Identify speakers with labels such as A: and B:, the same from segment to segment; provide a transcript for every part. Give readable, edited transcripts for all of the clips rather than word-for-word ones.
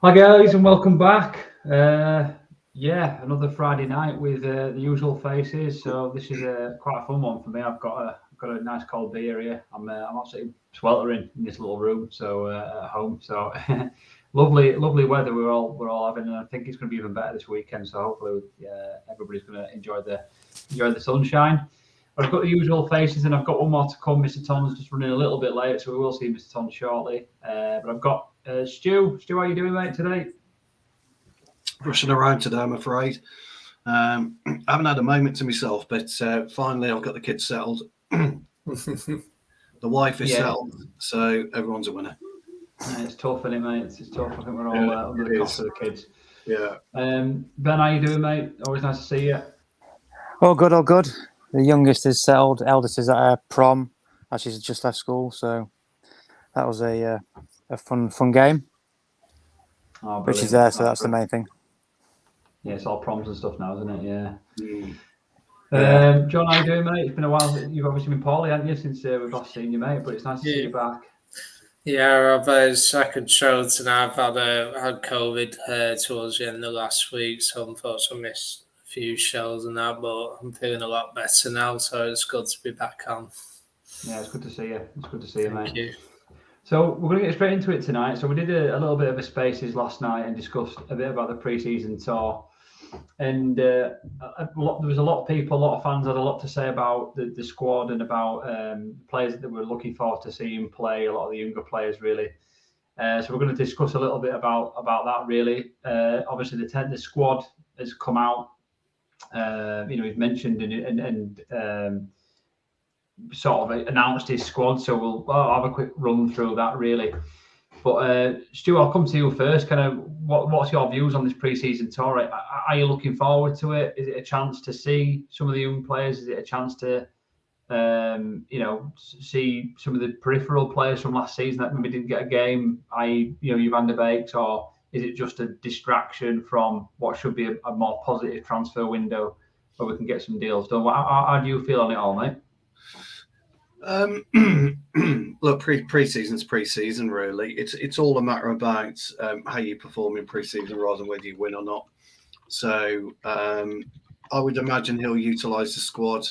A: Hi guys, and welcome back. Another Friday night with the usual faces. So this is quite a fun one for me. I've got a nice cold beer here. I'm absolutely sweltering in this little room. So at home. So lovely weather we're all having, and I think it's going to be even better this weekend. So hopefully everybody's going to enjoy the sunshine. But I've got the usual faces, and I've got one more to come. Mr. Tom's just running a little bit late, so we will see Mr. Tom shortly. But I've got Stu. Stu, how are you doing, mate, today?
B: Rushing around today, I'm afraid. I haven't had a moment to myself, but finally I've got the kids settled. The wife is settled, so everyone's a winner.
A: It's tough, isn't it, mate? It's tough. I think we're all under the cost of the kids.
B: Yeah.
A: Ben, how you doing, mate? Always nice to see you.
C: All good, all good. The youngest is settled. Eldest is at prom. She's just left school, so that was a fun game.
A: Oh,
C: but she's there, so that's the main thing.
A: Yeah, it's all proms and stuff now, isn't it?
B: Mm.
A: John, how you doing, mate? It's been a while. You've obviously been poorly, haven't you, since we've last seen you, mate? But it's nice to see you back.
D: Yeah, I've had a second show tonight. I've had COVID towards the end of last week, so unfortunately I missed a few shows and that, but I'm feeling a lot better now, so it's good to be back on.
A: Yeah, it's good to see you. It's good to see you, mate.
D: Thank you.
A: So we're going to get straight into it tonight. So we did a little bit of a Spaces last night and discussed a bit about the pre-season tour. And there was a lot of people, a lot of fans had a lot to say about the squad and about players that we're looking forward to seeing play, a lot of the younger players, really. So we're going to discuss a little bit about that, really. Obviously, the squad has come out. He's mentioned and sort of announced his squad. So we'll have a quick run through that, really. But Stu, I'll come to you first. Kind of, what's your views on this pre-season tour? Are you looking forward to it? Is it a chance to see some of the young players? Is it a chance to, see some of the peripheral players from last season that maybe didn't get a game? I.e., your Van der Beeks, or is it just a distraction from what should be a more positive transfer window where we can get some deals done? How do you feel on it all, mate?
B: Look, pre-season's pre-season, really. It's all a matter about how you perform in pre-season rather than whether you win or not. So I would imagine he'll utilise the squad.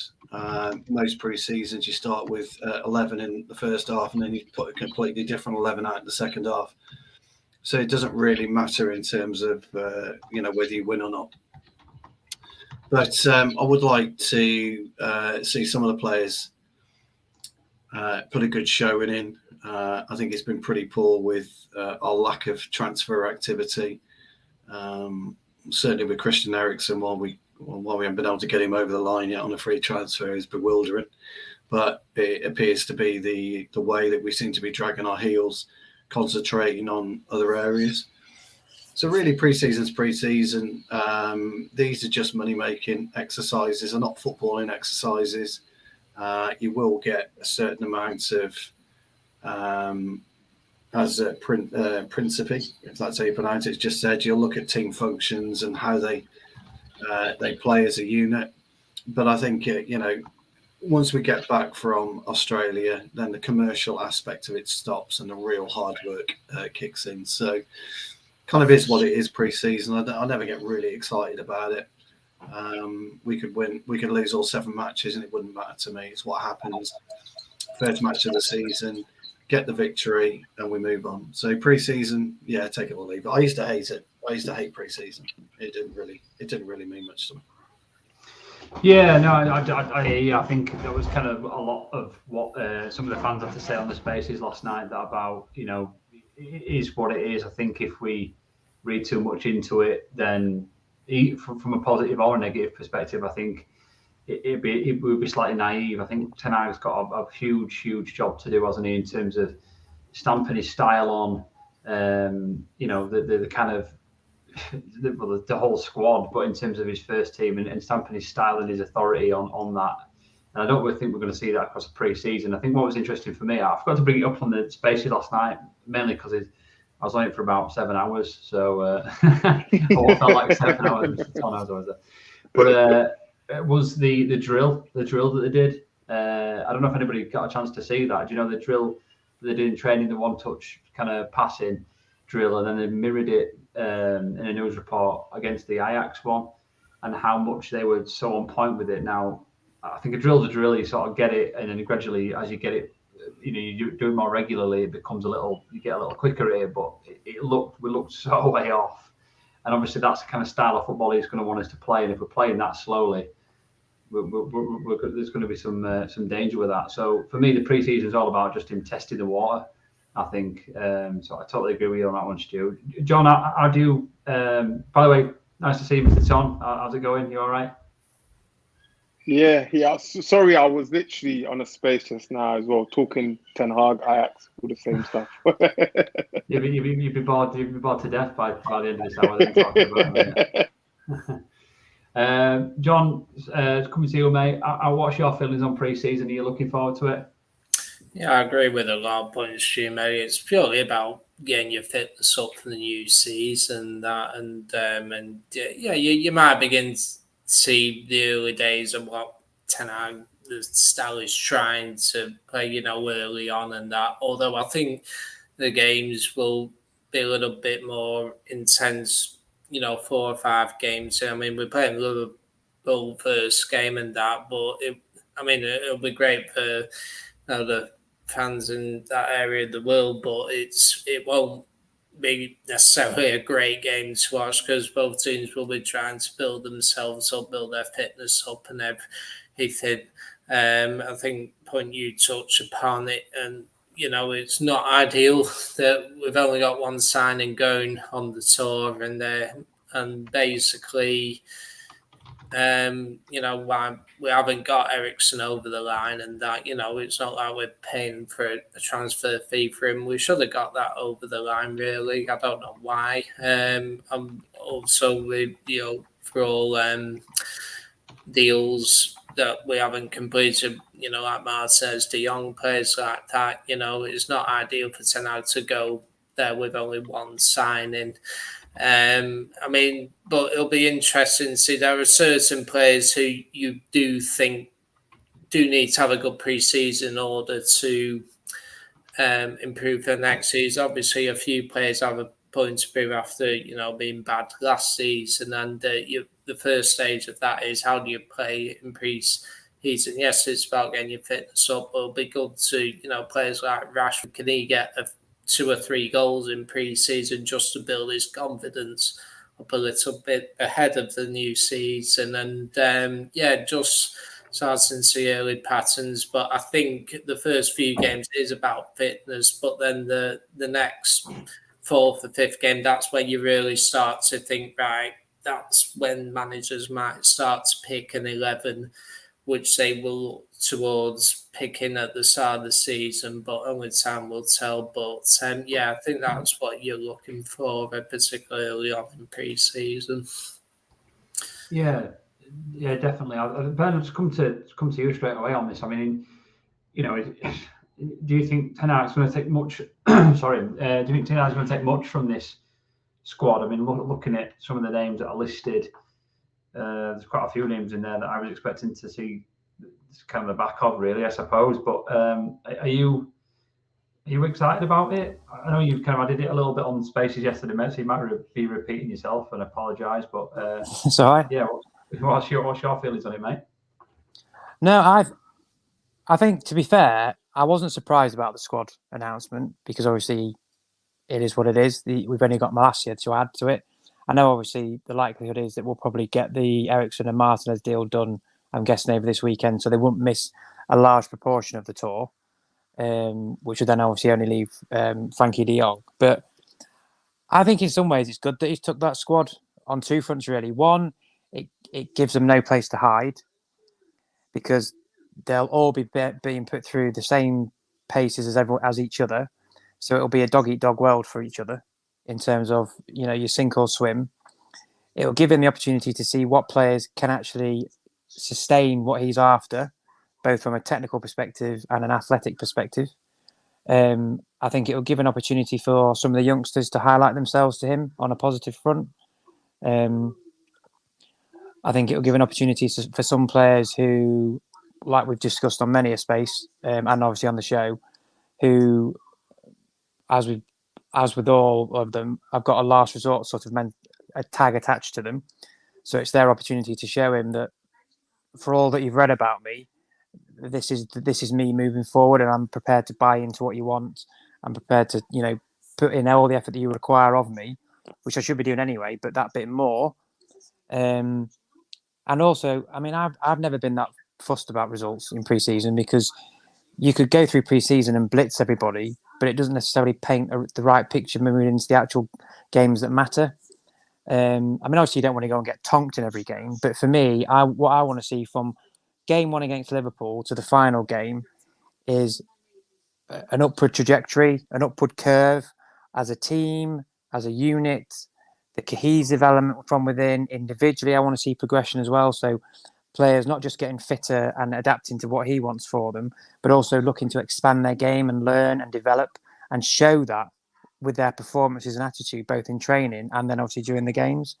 B: Most pre-seasons you start with 11 in the first half, and then you put a completely different 11 out in the second half. So it doesn't really matter in terms of whether you win or not. But I would like to see some of the players put a good showing in. I think it's been pretty poor with our lack of transfer activity. Certainly with Christian Eriksen, while we haven't been able to get him over the line yet on a free transfer, is bewildering. But it appears to be the way that we seem to be dragging our heels, concentrating on other areas. So really, pre-season's pre-season. These are just money-making exercises, are not footballing exercises. You will get a certain amount of, principe, if that's how you pronounce it. It's just said you'll look at team functions and how they play as a unit. But I think once we get back from Australia, then the commercial aspect of it stops and the real hard work kicks in. So, kind of is what it is pre-season. I never get really excited about it. We could win, we could lose all 7 matches, and it wouldn't matter to me. It's what happens. First match of the season, get the victory, and we move on. So pre-season, yeah, take it or leave it. I used to hate it. I used to hate pre-season. It didn't really mean much to me.
A: Yeah, no, I think there was kind of a lot of what some of the fans had to say on the Spaces last night about it is what it is. I think if we read too much into it, then from a positive or a negative perspective, I think it would be slightly naive. I think Ten Hag's got a huge job to do, hasn't he, in terms of stamping his style on, the kind of the whole squad, but in terms of his first team and stamping his style and his authority on that. And I don't really think we're going to see that across the pre-season. I think what was interesting for me, I forgot to bring it up on the Spaces last night, mainly because I was on it for about 7 hours, so I felt like 7 hours. 10 hours I was there. But it was the drill that they did. I don't know if anybody got a chance to see that. Do you know the drill that they did in training, the one-touch kind of passing? drill, and then they mirrored it in a news report against the Ajax one, and how much they were so on point with it. Now, I think a drill's a drill. You sort of get it, and then gradually, as you get it, you do it more regularly, it becomes you get a little quicker here. But we looked so way off, and obviously that's the kind of style of football he's going to want us to play. And if we're playing that slowly, there's going to be some danger with that. So for me, the pre-season is all about just him testing the water, I think. So I totally agree with you on that one, Stu. John, how do you? By the way, nice to see you, Mr. Ton. How's it going? You all right?
E: Yeah. Sorry, I was literally on a space just now as well, talking Ten Hag, Ajax, all the same stuff.
A: You'd be bored to death by the end of this hour. That you're talking about, John, coming to you, mate. What's your feelings on pre-season? Are you looking forward to it?
D: Yeah, I agree with a lot of points, Stu, mate. It's purely about getting your fitness up for the new season, you might begin to see the early days of what Ten Hag, the style is trying to play, early on and that. Although I think the games will be a little bit more intense, 4 or 5 games. I mean, we're playing Liverpool first game and that, but it'll be great for the fans in that area of the world, but it won't be necessarily a great game to watch because both teams will be trying to build themselves up, build their fitness up and everything. I think point you touch upon it, and it's not ideal that we've only got one signing going on the tour, and basically why we haven't got Eriksen over the line and that, it's not like we're paying for a transfer fee for him. We should have got that over the line, really. I don't know why. Also with, for all deals that we haven't completed, like Martinez, De Jong, players like that, it's not ideal for Ten Hag to go there with only one signing. But it'll be interesting to see. There are certain players who you do think do need to have a good pre-season in order to improve for next season. Obviously, a few players have a point to prove after being bad last season, and the first stage of that is how do you play in pre-season? Yes, it's about getting your fitness up, but it'll be good to players like Rashford. Can he get 2 or 3 goals in pre-season just to build his confidence up a little bit ahead of the new season, and just starting to see early patterns. But I think the first few games is about fitness, but then the next 4th or 5th game, that's when you really start to think, right, that's when managers might start to pick an 11 which they will look towards picking at the start of the season, but only time will tell. But I think that's what you're looking for, particularly early on in pre-season.
A: Yeah, definitely. Ben, just come to you straight away on this. I mean, do you think Ten Hag's going to take much? Sorry, do you think Ten Hag's going to take much from this squad? I mean, looking at some of the names that are listed. There's quite a few names in there that I was expecting to see kind of the back of, really, I suppose. But are you excited about it? I know you've kind of added it a little bit on Spaces yesterday, mate, so you might be repeating yourself, and apologise. But
C: sorry.
A: Yeah, what's your feelings on it, mate?
C: No, I think, to be fair, I wasn't surprised about the squad announcement because obviously it is what it is. We've only got Malacia to add to it. I know, obviously, the likelihood is that we'll probably get the Eriksen and Martinez deal done, I'm guessing, over this weekend, so they won't miss a large proportion of the tour, which would then obviously only leave Frankie de Jong. But I think in some ways it's good that he's took that squad on 2 fronts, really. One, it gives them no place to hide because they'll all be being put through the same paces as each other. So it'll be a dog-eat-dog world for each other in terms of, you sink or swim. It'll give him the opportunity to see what players can actually sustain what he's after, both from a technical perspective and an athletic perspective. I think it'll give an opportunity for some of the youngsters to highlight themselves to him on a positive front. I think it'll give an opportunity for some players who, like we've discussed on many a space, and obviously on the show, who, as we've as with all of them, I've got a last resort sort of a tag attached to them. So it's their opportunity to show him that for all that you've read about me, this is me moving forward, and I'm prepared to buy into what you want. I'm prepared to, put in all the effort that you require of me, which I should be doing anyway, but that bit more. And also, I mean, I've never been that fussed about results in pre-season, because you could go through pre-season and blitz everybody, but it doesn't necessarily paint the right picture moving into the actual games that matter. I mean, obviously, you don't want to go and get tonked in every game, but for me, what I want to see from game 1 against Liverpool to the final game is an upward trajectory, an upward curve as a team, as a unit, the cohesive element from within. Individually, I want to see progression as well. So players not just getting fitter and adapting to what he wants for them, but also looking to expand their game and learn and develop and show that with their performances and attitude, both in training and then obviously during the games.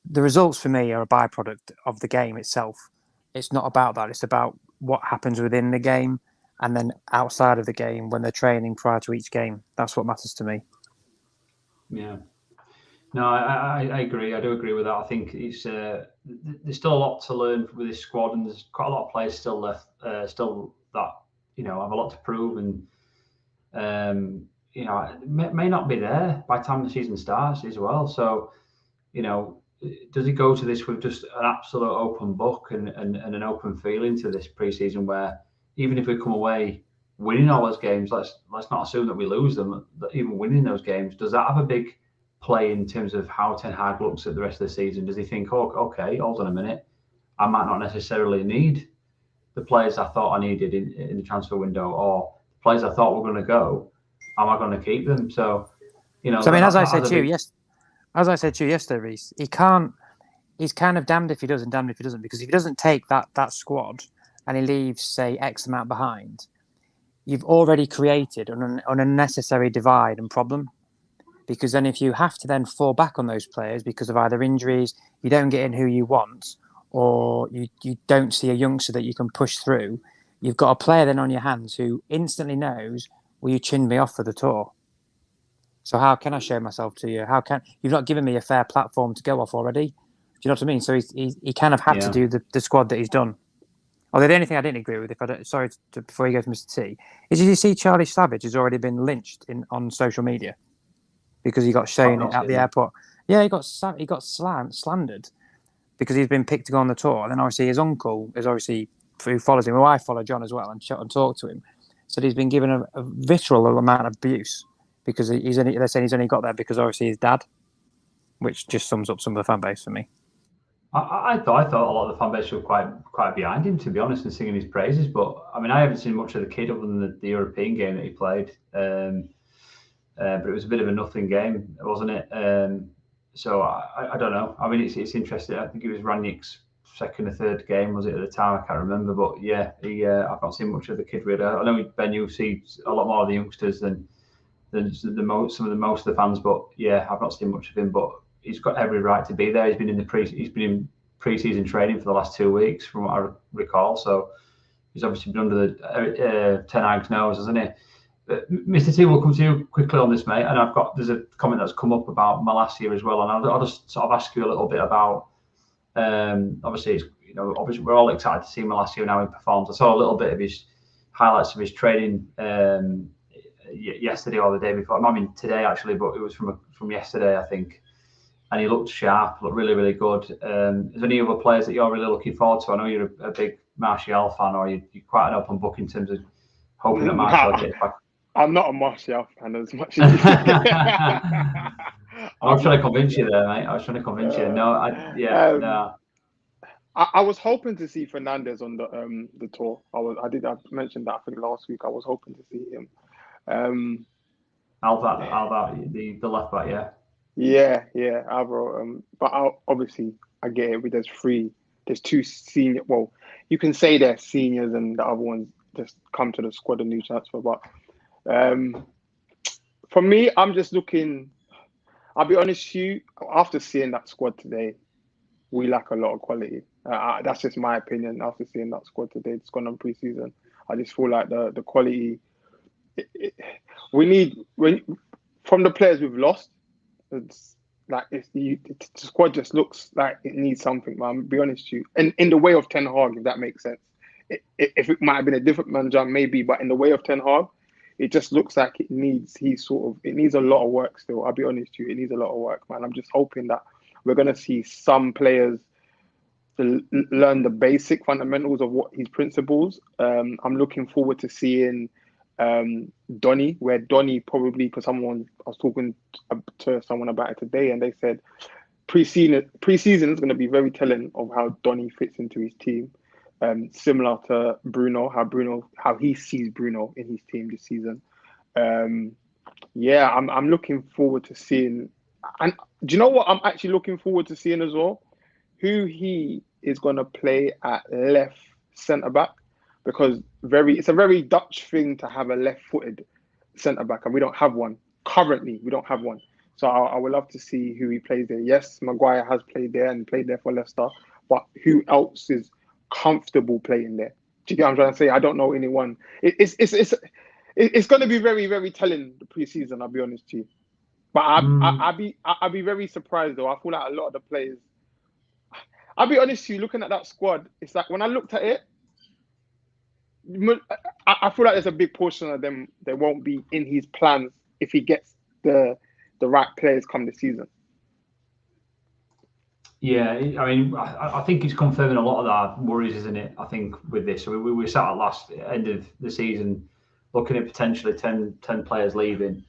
C: The results for me are a byproduct of the game itself. It's not about that. It's about what happens within the game and then outside of the game when they're training prior to each game. That's what matters to me.
A: Yeah. No, I agree. I do agree with that. I think it's there's still a lot to learn with this squad, and there's quite a lot of players still left, still that have a lot to prove, and may not be there by the time the season starts as well. So, does it go to this with just an absolute open book and an open feeling to this pre-season, where even if we come away winning all those games, let's not assume that we lose them, that even winning those games, does that have a big play in terms of how Ten Hag looks at the rest of the season? Does he think, oh, okay, hold on a minute, I might not necessarily need the players I thought I needed in the transfer window, or the players I thought were going to go, am I going to keep them? So,
C: So I mean, as I said to you yesterday, Reece, he's kind of damned if he does and damned if he doesn't, because if he doesn't take that squad and he leaves, say, X amount behind, you've already created an unnecessary divide and problem. Because then if you have to then fall back on those players because of either injuries, you don't get in who you want, or you don't see a youngster that you can push through, you've got a player then on your hands who instantly knows, will you chin me off for the tour? So how can I show myself to you? You've not given me a fair platform to go off already? Do you know what I mean? So he kind of had to do the squad that he's done. Although the only thing I didn't agree with, before you go to Mr. T, is did you see Charlie Savage has already been lynched on social media because he got shown at the airport? Yeah, he got slandered because he's been picked to go on the tour. And then obviously his uncle is who follows him, who I follow, John, as well, and talk to him, said he's been given a vitriol amount of abuse because they're saying he's only got there because obviously his dad, which just sums up some of the fan base for me.
A: I thought a lot of the fan base were quite behind him, to be honest, and singing his praises. But I mean, I haven't seen much of the kid other than the European game that he played. But it was a bit of a nothing game, wasn't it? So I don't know. I mean, it's interesting. I think it was Ranić's second or third game, was it, at the time? I can't remember. But yeah, I've not seen much of the kid really. I know, Ben, you see a lot more of the youngsters than most of the fans. But yeah, I've not seen much of him. But he's got every right to be there. He's been in pre-season training for the last 2 weeks, from what I recall. So he's obviously been under the Ten Hag's nose, hasn't he? Mr. T, we'll come to you quickly on this, mate. And there's a comment that's come up about Malacia as well, and I'll just sort of ask you a little bit about. Obviously, we're all excited to see Malacia now in performance. I saw a little bit of his highlights of his training yesterday or the day before. I mean today actually, but it was from yesterday, I think. And he looked sharp, looked really, really good. Is there any other players that you're really looking forward to? I know you're a big Martial fan, or you're quite an open book in terms of hoping that Martial gets back.
E: I'm not a Martial fan as much as you.
A: I was trying to convince you there, mate. I was trying to convince you. No,
E: I was hoping to see Fernandes on the tour. I mentioned that I think last week. I was hoping to see him.
A: Alvaro, the left back, yeah.
E: Yeah, Alvaro. But obviously, I get it. There's two senior. Well, you can say they're seniors, and the other ones just come to the squad, a new transfer. But for me, I'm just looking. I'll be honest with you. After seeing that squad today, we lack a lot of quality. That's just my opinion. After seeing that squad today, it's gone on pre-season. I just feel like the quality we need from the players we've lost. It's like the squad just looks like it needs something, man. I'll be honest with you, and in the way of Ten Hag, if that makes sense. If it might have been a different manager, maybe, but in the way of Ten Hag, it just looks like it needs a lot of work still. I'll be honest with you, it needs a lot of work, man. I'm just hoping that we're gonna see some players learn the basic fundamentals of what his principles. I'm looking forward to seeing Donny, where Donny probably, because I was talking to someone about it today, and they said pre-season is going to be very telling of how Donny fits into his team. Similar to Bruno, how he sees Bruno in his team this season. Yeah, I'm looking forward to seeing. And do you know what I'm actually looking forward to seeing as well? Who he is going to play at left centre back, because it's a very Dutch thing to have a left-footed centre back, and we don't have one currently. We don't have one, so I would love to see who he plays there. Yes, Maguire has played there and played there for Leicester, but who else is comfortable playing there? Do you get what I'm trying to say? I don't know anyone. It's going to be very, very telling the preseason. I'll be honest to you, but I'd be very surprised though. I feel like a lot of the players. I'll be honest with you, looking at that squad, it's like when I looked at it, I feel like there's a big portion of them that won't be in his plans if he gets the right players come this season.
A: Yeah, I mean, I think it's confirming a lot of our worries, isn't it? I think with this, so we sat at end of the season looking at potentially 10 players leaving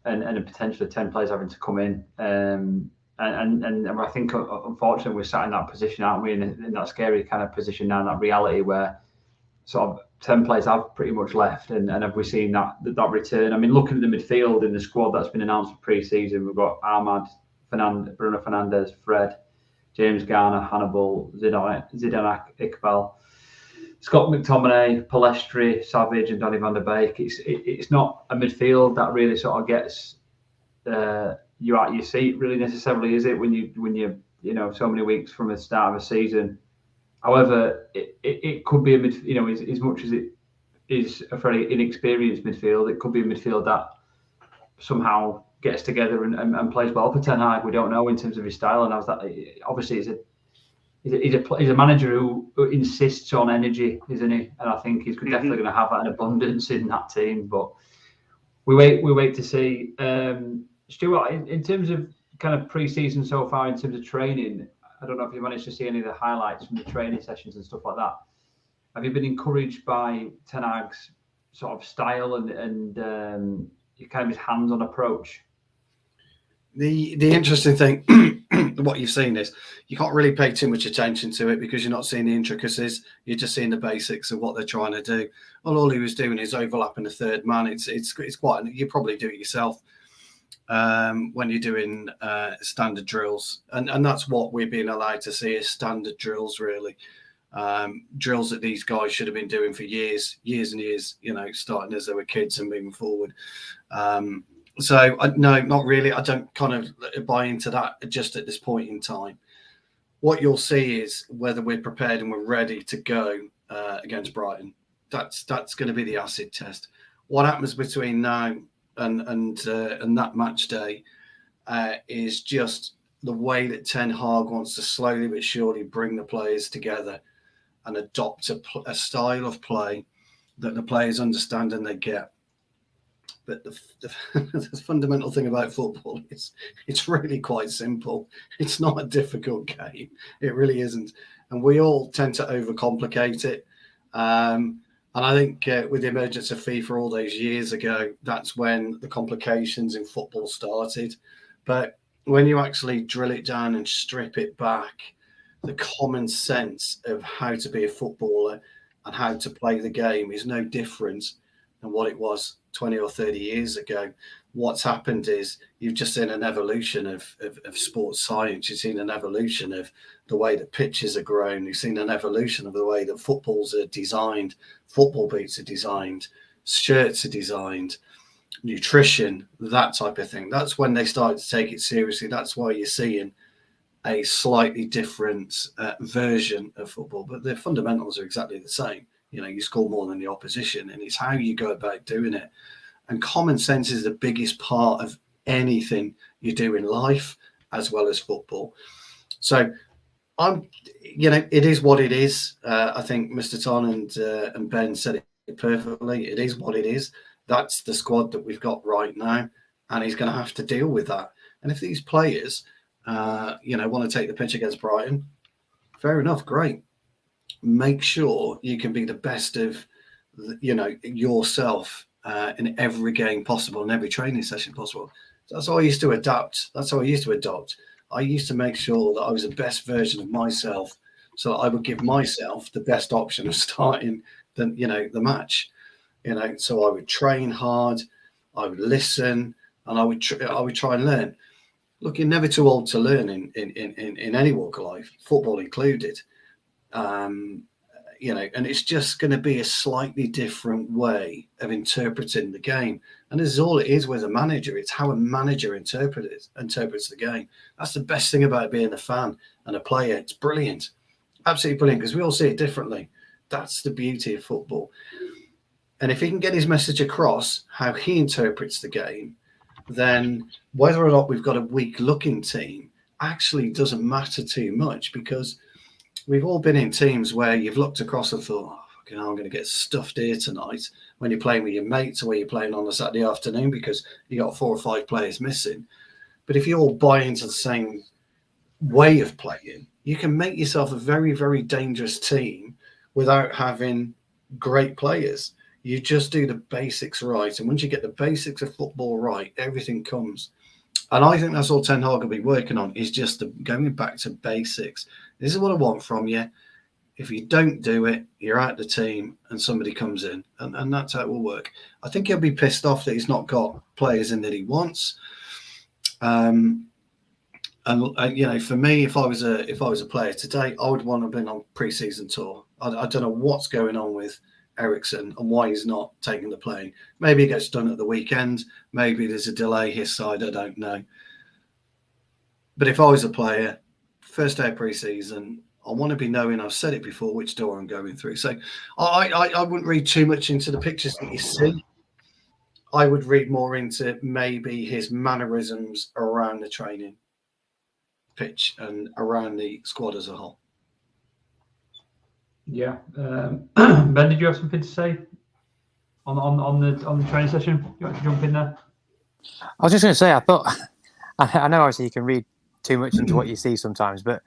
A: and potentially 10 players having to come in. And I think, unfortunately, we're sat in that position, aren't we? In that scary kind of position now, that reality where sort of 10 players have pretty much left. And have we seen that return? I mean, looking at the midfield in the squad that's been announced for pre-season, we've got Ahmad, Bruno Fernandes, Fred, James Garner, Hannibal, Zidane Iqbal, Scott McTominay, Pellistri, Savage, and Donny van der Beek. It's not a midfield that really sort of gets you out your seat really necessarily, is it? When you so many weeks from the start of a season. However, it could be as much as it is a very inexperienced midfield, it could be a midfield that somehow gets together and plays well for Ten Hag. We don't know in terms of his style, and obviously he's a manager who insists on energy, isn't he? And I think he's definitely going to have an abundance in that team. But we wait to see. Stuart, in terms of kind of pre-season so far, in terms of training, I don't know if you managed to see any of the highlights from the training sessions and stuff like that. Have you been encouraged by Ten Hag's sort of style and kind of his hands-on approach?
B: The interesting thing, what you've seen is you can't really pay too much attention to it because you're not seeing the intricacies. You're just seeing the basics of what they're trying to do. Well, all he was doing is overlapping the third man. It's quite. You probably do it yourself when you're doing standard drills, and that's what we're being allowed to see is standard drills, really. Drills that these guys should have been doing for years and years. Starting as they were kids and moving forward. So no, not really. I don't kind of buy into that just at this point in time. What you'll see is whether we're prepared and we're ready to go against Brighton. That's going to be the acid test. What happens between now and that match day is just the way that Ten Hag wants to slowly but surely bring the players together and adopt a style of play that the players understand and they get. But the fundamental thing about football is it's really quite simple. It's not a difficult game. It really isn't. And we all tend to overcomplicate it. And I think with the emergence of FIFA all those years ago, that's when the complications in football started. But when you actually drill it down and strip it back, the common sense of how to be a footballer and how to play the game is no different than what it was 20 or 30 years ago. What's happened is you've just seen an evolution of sports science. You've seen an evolution of the way that pitches are grown. You've seen an evolution of the way that footballs are designed, football boots are designed, shirts are designed, nutrition, that type of thing. That's when they started to take it seriously. That's why you're seeing a slightly different version of football, but the fundamentals are exactly the same. You score more than the opposition, and it's how you go about doing it. And common sense is the biggest part of anything you do in life as well as football. So it is what it is. I think Mr. Ton and Ben said it perfectly. It is what it is. That's the squad that we've got right now, and he's going to have to deal with that. And if these players, want to take the pitch against Brighton, fair enough, great. Make sure you can be the best of, yourself in every game possible, in every training session possible. That's how I used to adapt. That's how I used to adopt. I used to make sure that I was the best version of myself, so that I would give myself the best option of starting the match. So I would train hard, I would listen, and I would try and learn. Look, you're never too old to learn in any walk of life, football included. And it's just going to be a slightly different way of interpreting the game. And this is all it is with a manager. It's how a manager interprets the game. That's the best thing about being a fan and a player. It's brilliant, absolutely brilliant, because we all see it differently. That's the beauty of football. And if he can get his message across, how he interprets the game, then whether or not we've got a weak-looking team actually doesn't matter too much, because we've all been in teams where you've looked across and thought, I'm going to get stuffed here tonight, when you're playing with your mates or where you're playing on a Saturday afternoon because you got 4 or 5 players missing. But if you all buy into the same way of playing, you can make yourself a very, very dangerous team without having great players. You just do the basics right. And once you get the basics of football right, everything comes. And I think that's all Ten Hag will be working on, is just going back to basics. This is what I want from you. If you don't do it, you're out the team and somebody comes in. And that's how it will work. I think he'll be pissed off that he's not got players in that he wants. And for me, if I was a player today, I would want to have been on pre-season tour. I don't know what's going on with Eriksen and why he's not taking the plane. Maybe it gets done at the weekend. Maybe there's a delay his side. I don't know. But if I was a player, first day of pre-season, I want to be knowing, I've said it before, which door I'm going through. So I wouldn't read too much into the pictures that you see. I would read more into maybe his mannerisms around the training pitch and around the squad as a whole.
A: Yeah. Ben, did you have something to say on the training session? You want to jump in there?
C: I was just going to say, I know obviously you can read too much into what you see sometimes, but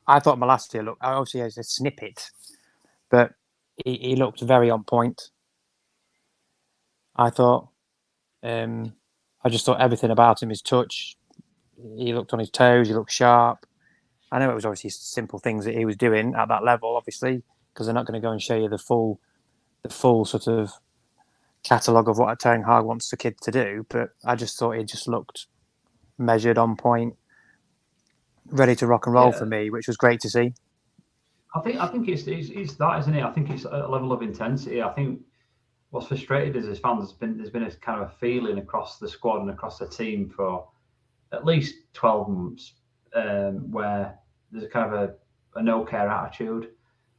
C: I thought Malacia looked, obviously as a snippet, but he looked very on point. I thought, I just thought everything about him, his touch, he looked on his toes, he looked sharp. I know it was obviously simple things that he was doing at that level, obviously, because they're not going to go and show you the full sort of catalogue of what a Ten Hag wants the kid to do. But I just thought he just looked measured, on point, ready to rock and roll for me, which was great to see.
A: I think it's that, isn't it? I think it's a level of intensity. I think what's frustrated as fans there's been a kind of a feeling across the squad and across the team for at least 12 months where there's a kind of a no care attitude.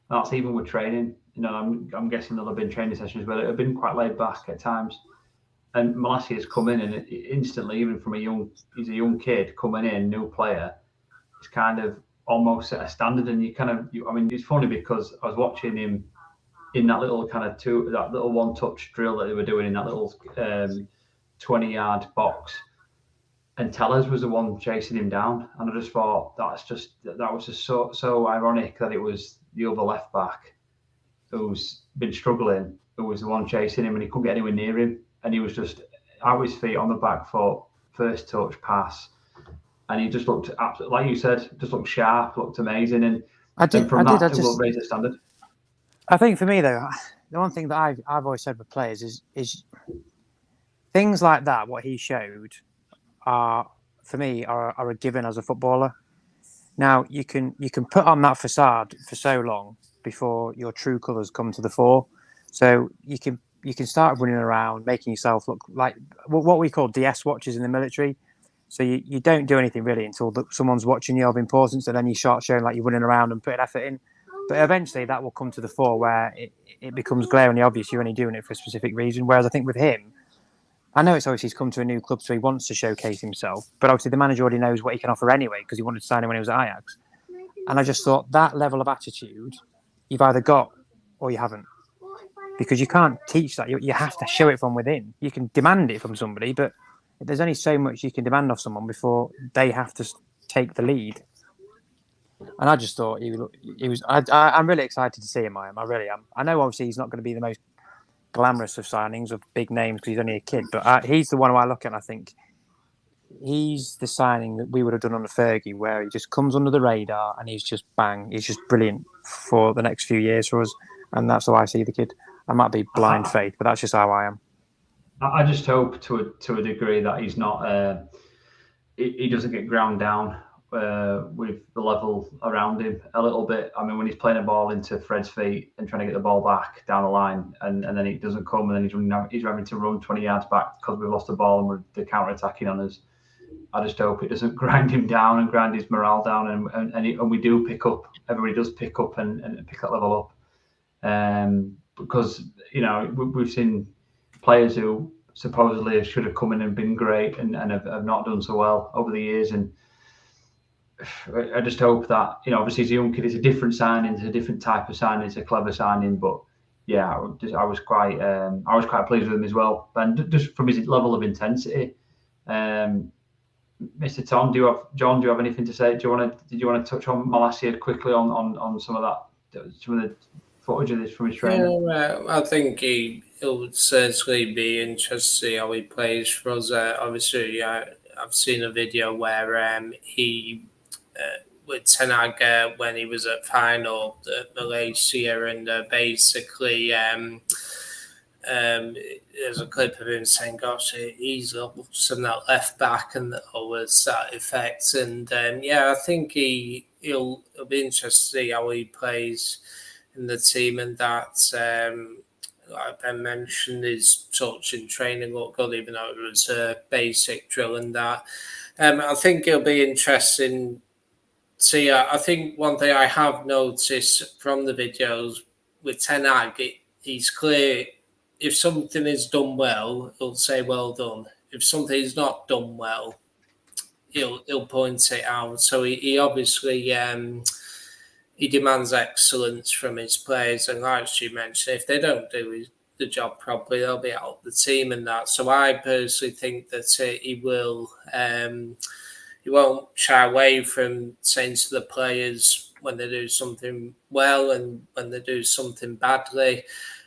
A: And that's even with training. I'm guessing there'll have been training sessions where it have been quite laid back at times. And Malacia has come in and instantly, even from he's a young kid coming in, new player, it's kind of almost set a standard. And it's funny because I was watching him in that little that little one-touch drill that they were doing in that little 20-yard box. And Tellers was the one chasing him down, and I just thought that was just so ironic that it was the other left back who's been struggling, who was the one chasing him, and he couldn't get anywhere near him, and he was just out his feet on the back foot, first touch pass, and he just looked absolutely, like you said, just looked sharp, looked amazing, and to raise the standard.
C: I think for me though, the one thing that I've always said with players is things like that. What he showed are a given as a footballer. Now you can put on that facade for so long before your true colours come to the fore. So you can start running around, making yourself look like what we call DS watches in the military. So you don't do anything really until someone's watching you of importance, and then you start showing like you're running around and putting effort in. But eventually that will come to the fore where it becomes glaringly obvious you're only doing it for a specific reason. Whereas I think with him, I know it's obviously he's come to a new club, so he wants to showcase himself. But obviously the manager already knows what he can offer anyway because he wanted to sign him when he was at Ajax. And I just thought that level of attitude, you've either got or you haven't. Because you can't teach that. You have to show it from within. You can demand it from somebody, but there's only so much you can demand of someone before they have to take the lead. And I just thought he was. I'm really excited to see him. I really am. I know obviously he's not going to be the most glamorous of signings of big names because he's only a kid, but he's the one who I look at and I think he's the signing that we would have done under Fergie, where he just comes under the radar and he's just bang. He's just brilliant for the next few years for us, and that's how I see the kid. I might be blind faith, but that's just how I am.
A: I just hope to a degree that he's not. He doesn't get ground down with the level around him a little bit. I mean, when he's playing a ball into Fred's feet and trying to get the ball back down the line, and then it doesn't come, and then he's having to run 20 yards back because we've lost the ball and they're counter-attacking on us. I just hope it doesn't grind him down and grind his morale down, and we do pick up. Everybody does pick up and pick that level up, because we've seen players who supposedly should have come in and been great and have not done so well over the years, and I just hope that obviously he's a young kid, it's a different signing, it's a different type of signing, it's a clever signing, but yeah, I was quite pleased with him as well, and just from his level of intensity. Mr. Tom, do you have anything to say? Did you want to touch on Malacia quickly on some of the footage of this from his training?
D: Yeah, I think he'll certainly be interested to see how he plays for us. Obviously, I've seen a video where he with Ten Hag when he was at final at Malaysia, and basically there's a clip of him saying, "Gosh, he's some that left back," and always that effect. And I think he'll be interested to see how he plays in the team, and that like Ben mentioned, his touch in training looked good, even though it was a basic drill and that. I think it'll be interesting. See, I think one thing I have noticed from the videos with Ten Hag, he's clear. If something is done well, he'll say well done. If something is not done well, he'll point it out. So he obviously he demands excellence from his players, and like you mentioned, if they don't do the job properly, they'll be out of the team and that. So I personally think that he will. He won't shy away from saying to the players when they do something well and when they do something badly.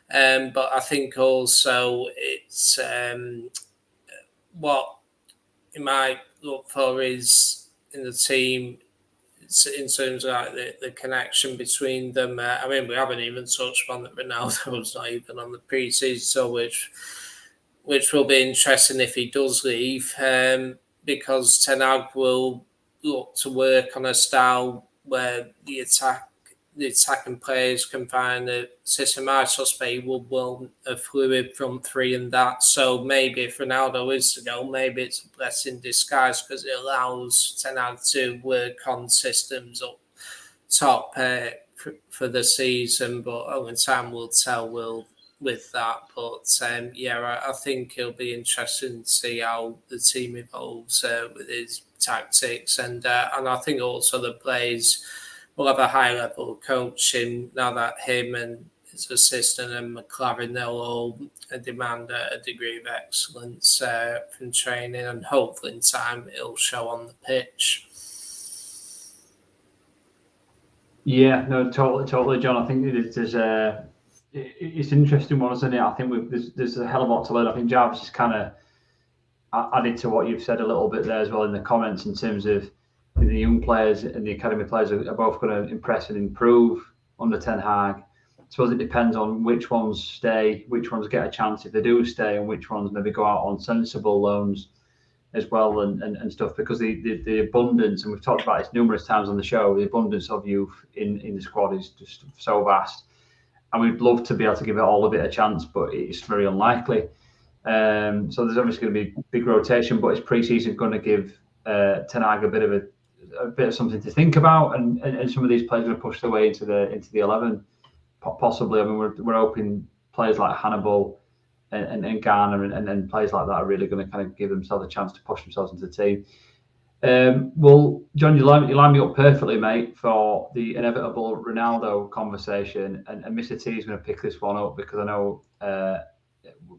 D: But I think also it's what you might look for is in the team in terms of like the connection between them. I mean, we haven't even touched on that Ronaldo's not even on the pre-season, so which will be interesting if he does leave. Because Ten Hag will look to work on a style where the attacking players can find a system. I suspect he will want a fluid front three and that. So maybe if Ronaldo is to go, maybe it's a blessing in disguise because it allows Ten Hag to work on systems up top for the season. But only time will tell with that. But I think it'll be interesting to see how the team evolves with his tactics, and I think also the players will have a high level of coaching now that him and his assistant and McLaren, they'll all demand a degree of excellence from training, and hopefully in time it'll show on the pitch.
A: Yeah, no, totally, John. I think it's an interesting one, isn't it? I think there's a hell of a lot to learn. I think Jarvis is kind of added to what you've said a little bit there as well in the comments in terms of the young players and the academy players are both going to impress and improve under Ten Hag. I suppose it depends on which ones stay, which ones get a chance if they do stay, and which ones maybe go out on sensible loans as well and stuff, because the abundance, and we've talked about this numerous times on the show, the abundance of youth in the squad is just so vast. And we'd love to be able to give it all a bit of chance, but it's very unlikely. So there's obviously going to be big rotation, but it's pre-season going to give Ten Hag a bit of a bit of something to think about, and some of these players are going to push their way into the 11, possibly. I mean, we're hoping players like Hannibal and Garner and players like that are really going to kind of give themselves a chance to push themselves into the team. Well, John, you line me up perfectly, mate, for the inevitable Ronaldo conversation, and Mr. T is going to pick this one up because I know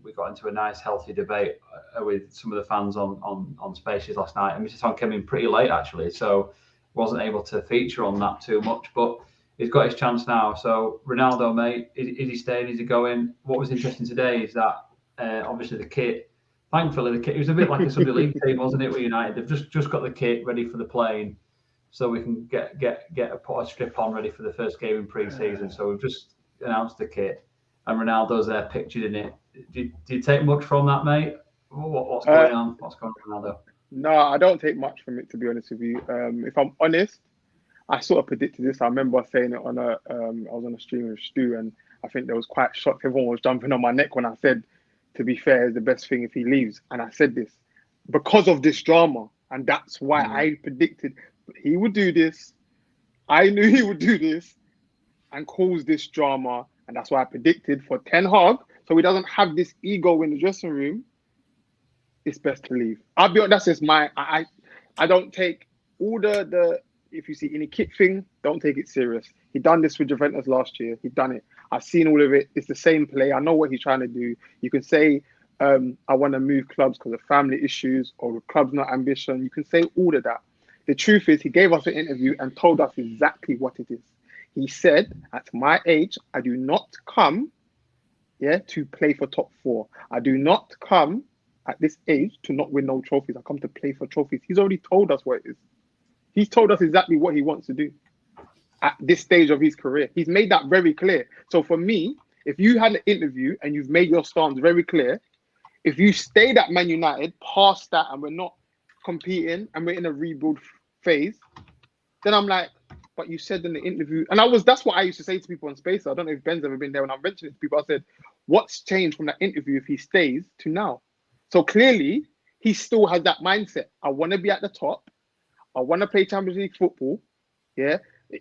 A: we got into a nice, healthy debate with some of the fans on Spaces last night, and Mr. Tom came in pretty late actually, so wasn't able to feature on that too much, but he's got his chance now. So Ronaldo, mate, is he staying? Is he going? What was interesting today is that obviously the kit. Thankfully, the kit, it was a bit like a Sunday League team, wasn't it, with United? They've just got the kit ready for the plane, so we can put a strip on ready for the first game in pre-season. So we've just announced the kit, and Ronaldo's there pictured in it. Do you take much from that, mate? What's going on? What's going on, Ronaldo?
E: No, I don't take much from it, to be honest with you. If I'm honest, I sort of predicted this. I remember saying it on I was on a stream with Stu, and I think they was quite shocked. Everyone was jumping on my neck when I said, to be fair, is the best thing if he leaves. And I said this because of this drama. And that's why I predicted he would do this. I knew he would do this and cause this drama. And that's why I predicted for Ten Hag, so he doesn't have this ego in the dressing room, it's best to leave. I'll be honest, that's just I don't take all the if you see any kit thing, don't take it serious. He done this with Juventus last year. He done it. I've seen all of it. It's the same play. I know what he's trying to do. You can say, I want to move clubs because of family issues or the club's not ambition. You can say all of that. The truth is, he gave us an interview and told us exactly what it is. He said, at my age, I do not come to play for top four. I do not come at this age to not win no trophies. I come to play for trophies. He's already told us what it is. He's told us exactly what he wants to do at this stage of his career. He's made that very clear. So for me, if you had an interview and you've made your stance very clear, if you stayed at Man United past that and we're not competing and we're in a rebuild phase, then I'm like, but you said in the interview, and that's what I used to say to people on Space. I don't know if Ben's ever been there. When I mentioned it to people, I said, what's changed from that interview if he stays to now? So clearly, he still has that mindset. I want to be at the top. I want to play Champions League football. Yeah,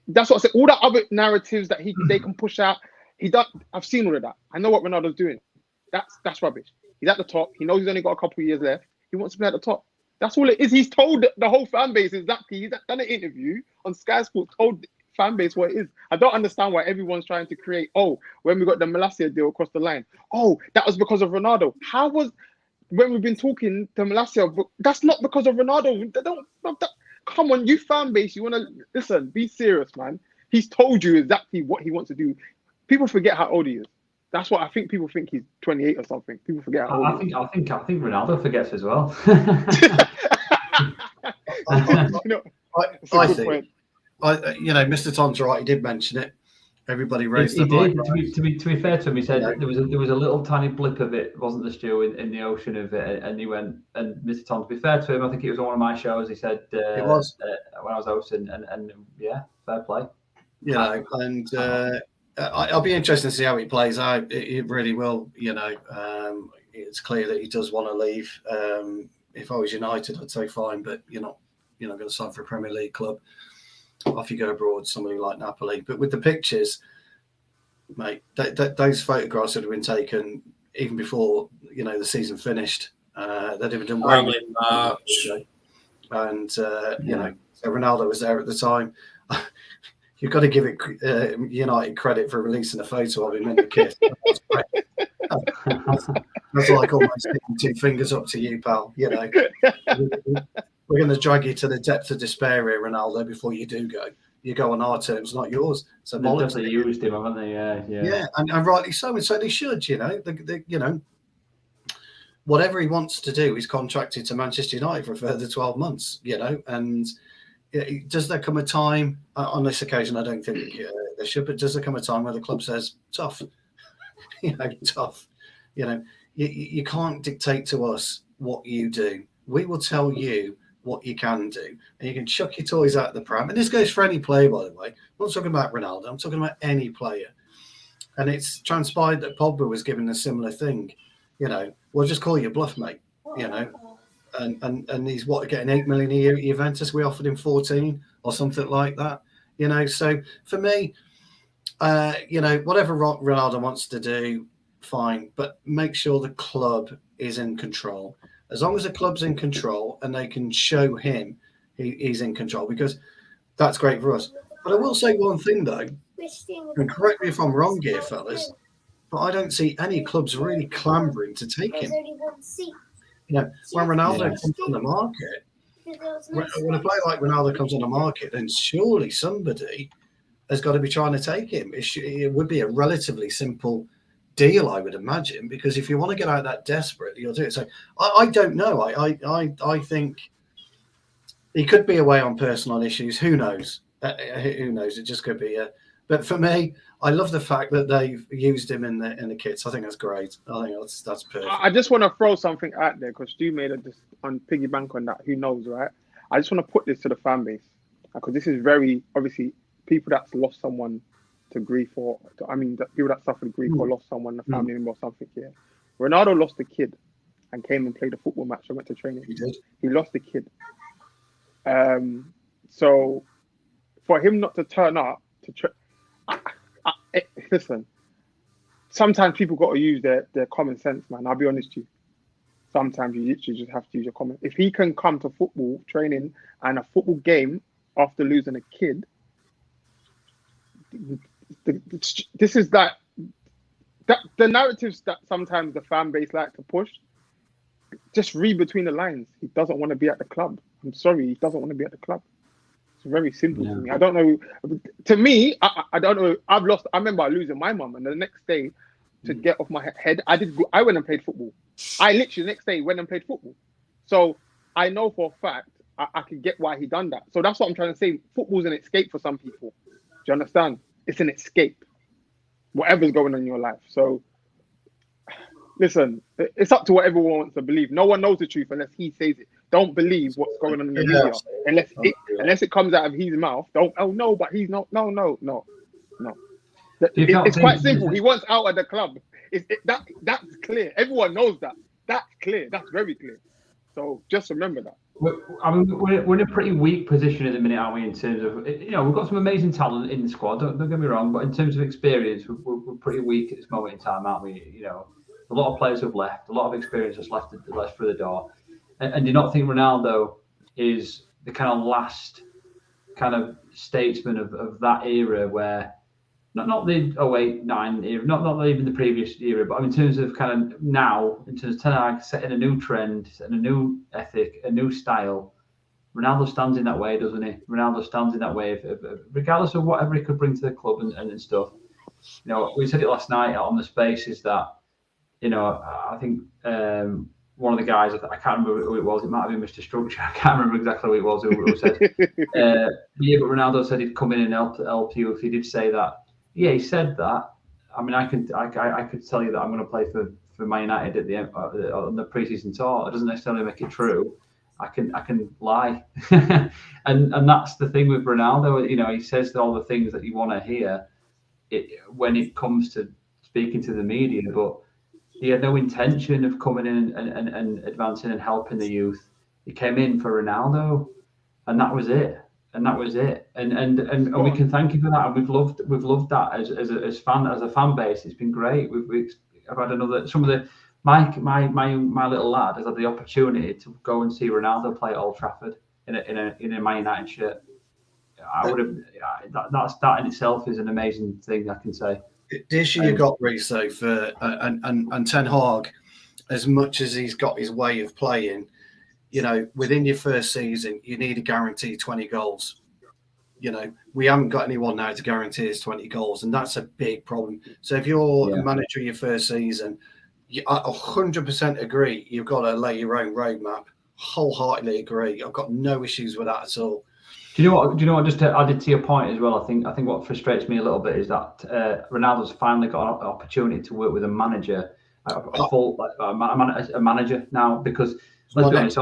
E: that's what I said. All the other narratives that they can push out, I've seen all of that. I know what Ronaldo's doing. That's rubbish. He's at the top. He knows he's only got a couple of years left. He wants to play at the top. That's all it is. He's told the whole fan base exactly. He's done an interview on Sky Sports, told the fan base what it is. I don't understand why everyone's trying to create, when we got the Malacia deal across the line, that was because of Ronaldo. When we've been talking to Malacia, that's not because of Ronaldo. Come on, you fan base, you want to listen, be serious, man. He's told you exactly what he wants to do. People forget how old he is. That's what I think. People think he's 28 or something. People forget how old he is.
A: I think Ronaldo forgets as well.
B: I think, Mr. Tom's right. He did mention it. Everybody raised
A: he did. To be fair to him, he said there was a little tiny blip of it, wasn't there, Stu, in the ocean of it, and he went. And Mr. Tom, to be fair to him, I think it was on one of my shows. He said it was when I was hosting, and yeah, fair play.
B: I'll be interested to see how he plays out. It really will. It's clear that he does want to leave. If I was United, I'd say fine, but you're not going to sign for a Premier League club. Off you go abroad, somebody like Napoli. But with the pictures, mate, those photographs that have been taken even before the season finished. They'd even done well
D: in March,
B: and so Ronaldo was there at the time. You've got to give it United credit for releasing a photo of him in the kit. That's like almost sticking two fingers up to you, pal. We're going to drag you to the depth of despair here, Ronaldo, before you do go. You go on our terms, not yours. So
A: they've definitely used him, haven't they? Yeah,
B: and rightly so. And so they should. Whatever he wants to do, he's contracted to Manchester United for a further 12 months. And does there come a time? On this occasion, I don't think there should. But does there come a time where the club says tough? Tough. You can't dictate to us what you do. We will tell you what you can do, and you can chuck your toys out the pram. And this goes for any player, by the way. I'm not talking about Ronaldo. I'm talking about any player. And it's transpired that Pogba was given a similar thing. We'll just call you bluff, mate. and he's getting 8 million a year at Juventus. We offered him 14 or something like that. So for me, whatever Ronaldo wants to do, fine, but make sure the club is in control. As long as the club's in control and they can show him he's in control, because that's great for us. But I will say one thing though, and correct me if I'm wrong here, fellas, but I don't see any clubs really clambering to take him. When Ronaldo comes on the market, when a player like Ronaldo comes on the market, then surely somebody has got to be trying to take him. It would be a relatively simple deal, I would imagine, because if you want to get out that desperate, you'll do it. So I don't know. I think he could be away on personal issues. Who knows? Who knows? It just could be. But for me, I love the fact that they've used him in the kits. I think that's great. I think that's perfect.
E: I just want to throw something out there because Stu made just on piggy bank on that. Who knows, right? I just want to put this to the fan base because this is very obviously people that's lost someone to grief people that suffered grief or lost someone, a family member or something. Yeah, Ronaldo lost a kid and came and played a football match. I went to training.
B: He did.
E: He lost a kid. So for him not to turn up to listen, sometimes people got to use their common sense, man. I'll be honest with you. Sometimes you literally just have to use your common. If he can come to football training and a football game after losing a kid, this is the narratives that sometimes the fan base like to push. Just read between the lines. He doesn't want to be at the club. I'm sorry, he doesn't want to be at the club. It's very simple to me. I don't know. To me, I don't know. I remember losing my mum, and the next day, to get off my head, I went and played football. I literally the next day went and played football. So I know for a fact I could get why he done that. So that's what I'm trying to say. Football's an escape for some people. Do you understand? It's an escape. Whatever's going on in your life. So listen, it's up to what everyone wants to believe. No one knows the truth unless he says it. Don't believe what's going on in the media unless it comes out of his mouth. Don't. Oh no, but he's not. No. It's quite simple. He wants out of the club. That's clear. Everyone knows that. That's clear. That's very clear. So just remember that.
A: We're in a pretty weak position at the minute, aren't we? In terms of we've got some amazing talent in the squad. Don't get me wrong, but in terms of experience, we're pretty weak at this moment in time, aren't we? A lot of players have left. A lot of experience has left through the door. And do you not think Ronaldo is the kind of last kind of statesman of that era where not the 08-09 era, not even the previous era, but in terms of kind of now, in terms of Ten Hag setting a new trend, setting a new ethic, a new style, Ronaldo stands in that way, doesn't he? Ronaldo stands in that way, regardless of whatever he could bring to the club and stuff. We said it last night on the Spaces that, I think one of the guys, I can't remember who it was. It might have been Mr. Structure. I can't remember exactly who it was who said. But Ronaldo said he'd come in and help you. If he did say that, yeah, he said that. I mean, I could tell you that I'm going to play for Man United on the preseason tour. It doesn't necessarily make it true. I can lie, and that's the thing with Ronaldo. He says all the things that you want to hear when it comes to speaking to the media, but he had no intention of coming in and advancing and helping the youth. He came in for Ronaldo, and that was it. And we can thank him for that. And we've loved that as a fan base. It's been great. I've had my little lad has had the opportunity to go and see Ronaldo play at Old Trafford in a Man United shirt. I would have. That in itself is an amazing thing, I can say.
B: The issue you got, Reece, though, for and Ten Hag, as much as he's got his way of playing, within your first season, you need to guarantee 20 goals. We haven't got anyone now to guarantee us 20 goals, and that's a big problem. So if you're a manager in your first season, I 100% agree. You've got to lay your own roadmap. Wholeheartedly agree. I've got no issues with that at all.
A: Do you know what? Just added to your point as well. I think what frustrates me a little bit is that Ronaldo's finally got an opportunity to work with a manager, a manager now. Because let's be honest,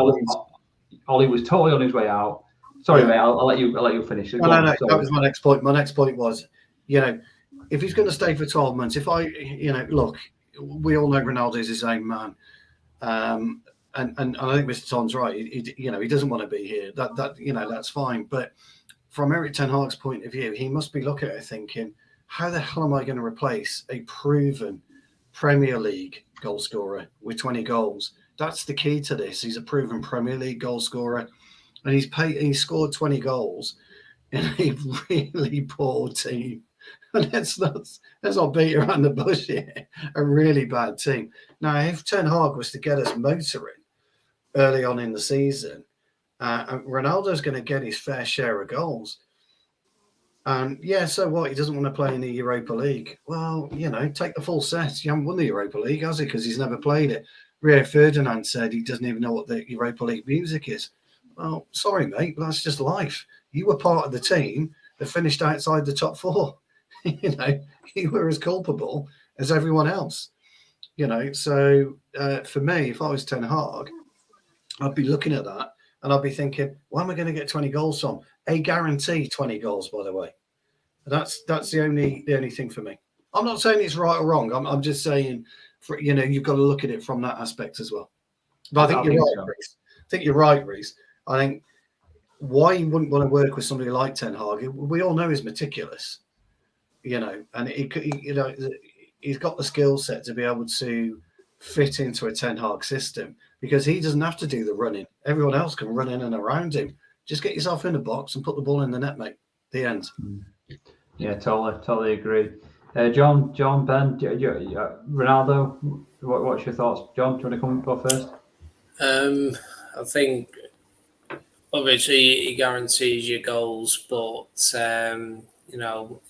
A: Ollie was totally on his way out. Sorry, mate. I'll let you finish.
B: No. That was my next point. My next point was, if he's going to stay for 12 months, look, we all know Ronaldo is his own man, and I think Mr. Tom's right. He doesn't want to be here. That's fine. But from Erik Ten Hag's point of view, he must be looking at it thinking, how the hell am I going to replace a proven Premier League goal scorer with 20 goals? That's the key to this. He's a proven Premier League goal scorer, and he scored 20 goals in a really poor team. And let's not beat around the bush here. A really bad team. Now, if Ten Hag was to get us motoring early on in the season, Ronaldo's going to get his fair share of goals. And so what? He doesn't want to play in the Europa League. Well, take the full set. You haven't won the Europa League, has he? Because he's never played it. Rio Ferdinand said he doesn't even know what the Europa League music is. Well, sorry, mate, but that's just life. You were part of the team that finished outside the top four. You were as culpable as everyone else. So for me, if I was Ten Hag, I'd be looking at that and I'd be thinking, where am I going to get 20 goals from? A guarantee 20 goals, by the way. That's the only thing for me. I'm not saying it's right or wrong. I'm just saying, you've got to look at it from that aspect as well. But I think you're right, so. Reece. I think you're right, Reece. I think why you wouldn't want to work with somebody like Ten Hag, we all know he's meticulous, and he's got the skill set to be able to fit into a Ten Hag system because he doesn't have to do the running. Everyone else can run in and around him. Just get yourself in the box and put the ball in the net, mate. The end.
A: Yeah, totally agree. John, Ben, Ronaldo, what's your thoughts? John, do you want to go first?
D: I think obviously he guarantees your goals, but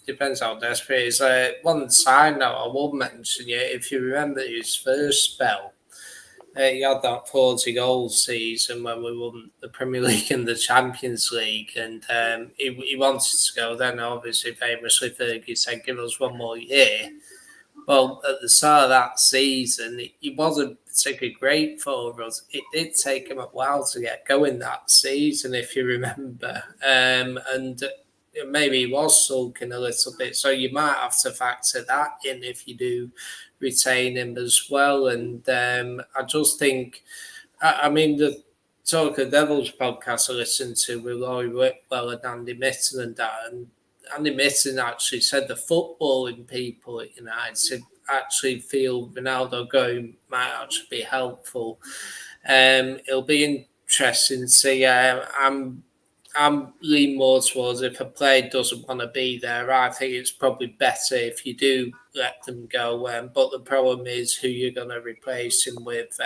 D: depends how desperate he is. One side note I will mention, if you remember his first spell, he had that 40 goals season when we won the Premier League and the Champions League, and he wanted to go. Then obviously famously Fergie said, give us one more year. Well, at the start of that season, he wasn't particularly great for us. It did take him a while to get going that season, if you remember. And maybe he was sulking a little bit. So you might have to factor that in if you do retain him as well. And I just think, the Talk of Devils podcast I listened to with Laurie Whitwell and Andy Mitten and that, and Andy Mitten actually said the footballing people at United actually feel Ronaldo going might actually be helpful. It'll be interesting to see. I'm leaning more towards if a player doesn't want to be there, I think it's probably better if you do let them go. But the problem is who you're going to replace him with.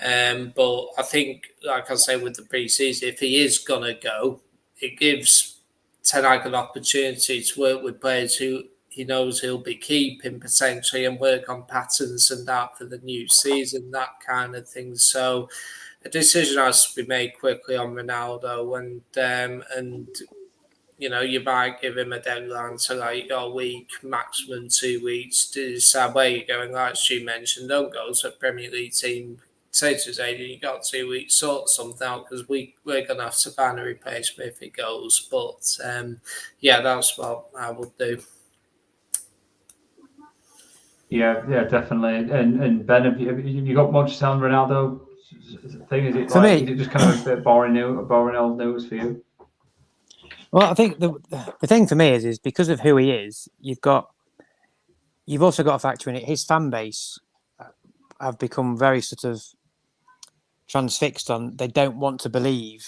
D: But I think, like I say, with the pre-season, if he is going to go, it gives Ten Hag an opportunity to work with players who he knows he'll be keeping potentially and work on patterns and that for the new season, that kind of thing. So a decision has to be made quickly on Ronaldo, and you might give him a deadline to like a week, maximum 2 weeks to decide where you're going. Like Stu mentioned, don't go to a Premier League team. Say to his agent, you got 2 weeks, sort something out because we're going to have to find a replacement if it goes. But that's what I would do. Yeah,
A: definitely. And Ben, have you got much to say on Ronaldo thing? Is it
C: for me?
A: Is it just kind of a bit boring old news for you?
C: Well, I think the thing for me is because of who he is, you've also got to factor in it. His fan base have become very sort of transfixed on. They don't want to believe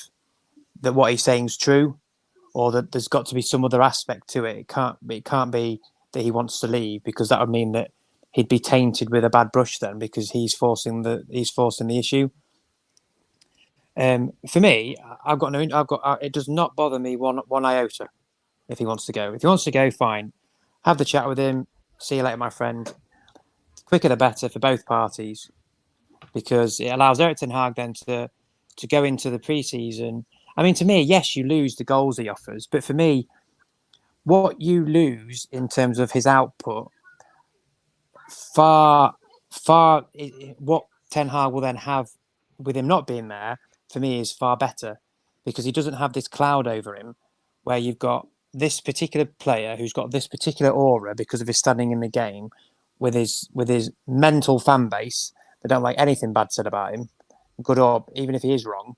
C: that what he's saying is true, or that there's got to be some other aspect to it. It can't be that he wants to leave, because that would mean that he'd be tainted with a bad brush then, because he's forcing the issue. For me, it does not bother me one iota if he wants to go. If he wants to go, fine. Have the chat with him. See you later, my friend. The quicker the better for both parties, because it allows Erik Ten Hag then to go into the pre-season. I mean, to me, yes, you lose the goals he offers, but for me, what you lose in terms of his output, far, what Ten Hag will then have with him not being there, for me, is far better, because he doesn't have this cloud over him where you've got this particular player who's got this particular aura because of his standing in the game with his mental fan base that don't like anything bad said about him. good or even if he is wrong,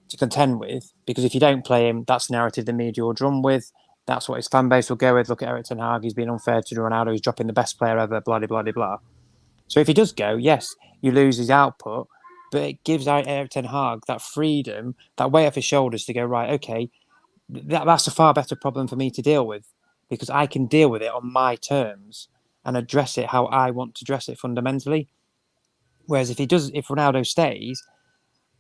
C: to contend with. Because if you don't play him, that's the narrative the media will drum with. That's what his fan base will go with. Look at Erik Ten Hag. He's been unfair to Ronaldo. He's dropping the best player ever. Blah blah blah blah. So if he does go, yes, you lose his output, but it gives Erik Ten Hag that freedom, that weight off his shoulders to go, right, okay, that's a far better problem for me to deal with because I can deal with it on my terms and address it how I want to address it fundamentally. Whereas if Ronaldo stays,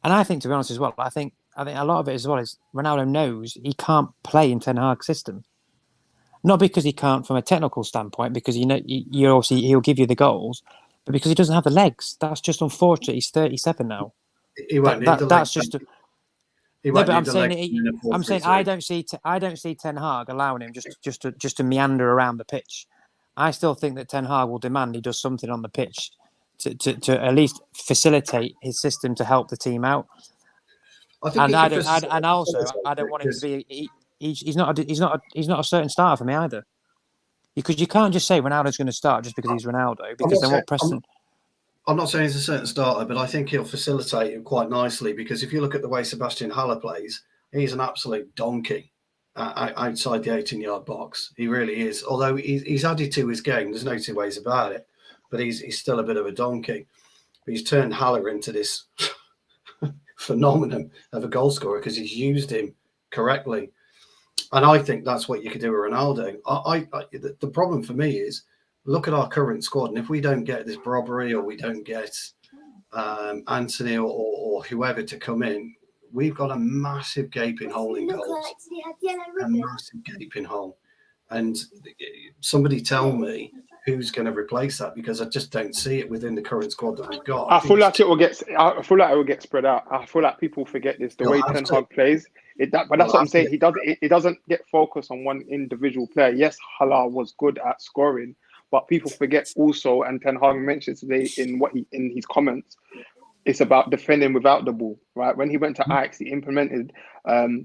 C: and I think, to be honest as well, I think a lot of it as well is Ronaldo knows he can't play in Ten Hag's system. Not because he can't from a technical standpoint, because you obviously he'll give you the goals, but because he doesn't have the legs. That's just unfortunate. He's 37 now.
B: He won't need the
C: That's
B: legs.
C: just.
B: He
C: No,
B: won't
C: but
B: need
C: I'm
B: the
C: saying
B: legs.
C: I'm saying I don't see Ten Hag allowing him just to meander around the pitch. I still think that Ten Hag will demand he does something on the pitch to at least facilitate his system to help the team out.
B: I think
C: And
B: he
C: I
B: can
C: don't, and also I don't want him to be. He's not a certain starter for me either. Because you can't just say Ronaldo's going to start just because he's Ronaldo. Because then what Preston?
B: I'm not saying he's a certain starter, but I think he'll facilitate it quite nicely. Because if you look at the way Sebastian Haller plays, he's an absolute donkey outside the 18-yard box. He really is. Although he's added to his game, there's no two ways about it. But he's still a bit of a donkey. But he's turned Haller into this phenomenon of a goal scorer because he's used him correctly. And I think that's what you could do with Ronaldo. The problem for me is look at our current squad, and if we don't get this Robbery or we don't get Anthony or whoever to come in, we've got a massive gaping hole in goals. A massive gaping hole. And somebody tell me who's going to replace that, because I just don't see it within the current squad that we've got.
E: I feel like it will get spread out. I feel like people forget this. The way Ten Hag plays, but that's what I'm saying. It doesn't get focused on one individual player. Yes, Haller was good at scoring, but people forget also, and Ten Hag mentioned today in his comments, it's about defending without the ball, right? When he went to Ajax, he implemented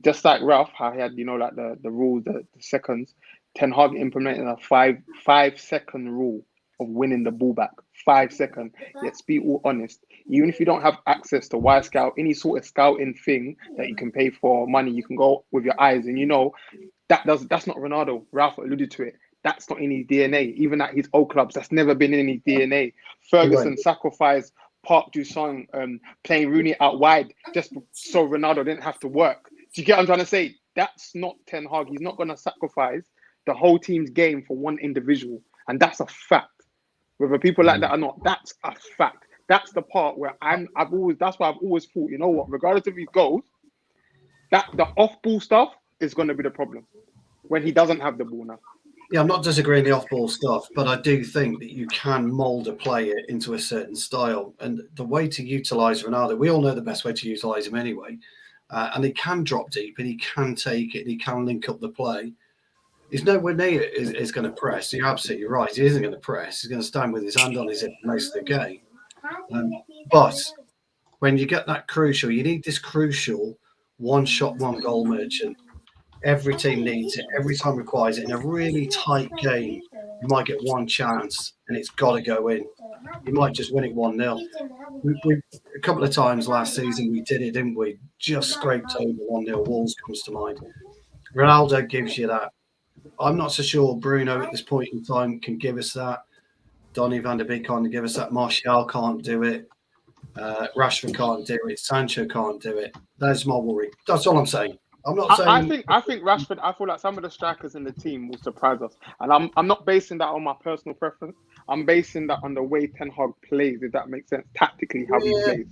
E: just like Ralph, how he had like the rules, the seconds. Ten Hag implemented a 5-second rule of winning the ball back. 5 seconds. Let's be all honest. Even if you don't have access to Y-Scout, any sort of scouting thing that you can pay for money, you can go with your eyes, and that's not Ronaldo. Ralph alluded to it. That's not in his DNA. Even at his old clubs, that's never been in his DNA. Ferguson sacrificed Park Ju-sung playing Rooney out wide just so Ronaldo didn't have to work. Do you get what I'm trying to say? That's not Ten Hag. He's not going to sacrifice the whole team's game for one individual, and that's a fact. Whether people like that or not, that's a fact. That's the part where that's why I've always thought, you know what, regardless of his goals, that the off-ball stuff is going to be the problem when he doesn't have the ball now.
B: Yeah, I'm not disagreeing the off-ball stuff, but I do think that you can mould a player into a certain style. And the way to utilise Ronaldo, we all know the best way to utilise him anyway. And he can drop deep, and he can take it, and he can link up the play. He's nowhere near is going to press. You're absolutely right. He isn't going to press. He's going to stand with his hand on his hip most of the game. But when you get that crucial, you need this crucial one-shot, one-goal merchant. Every team needs it. Every time requires it. In a really tight game, you might get one chance, and it's got to go in. You might just win it 1-0. We a couple of times last season we did it, didn't we? Just scraped over 1-0. Wolves comes to mind. Ronaldo gives you that. I'm not so sure Bruno at this point in time can give us that. Donny van der Beek can't give us that. Martial can't do it. Rashford can't do it. Sancho can't do it. That's my worry. That's all I'm saying. I'm not saying.
E: I think Rashford. I feel like some of the strikers in the team will surprise us, and I'm not basing that on my personal preference. I'm basing that on the way Ten Hag plays, if that makes sense, tactically how he plays,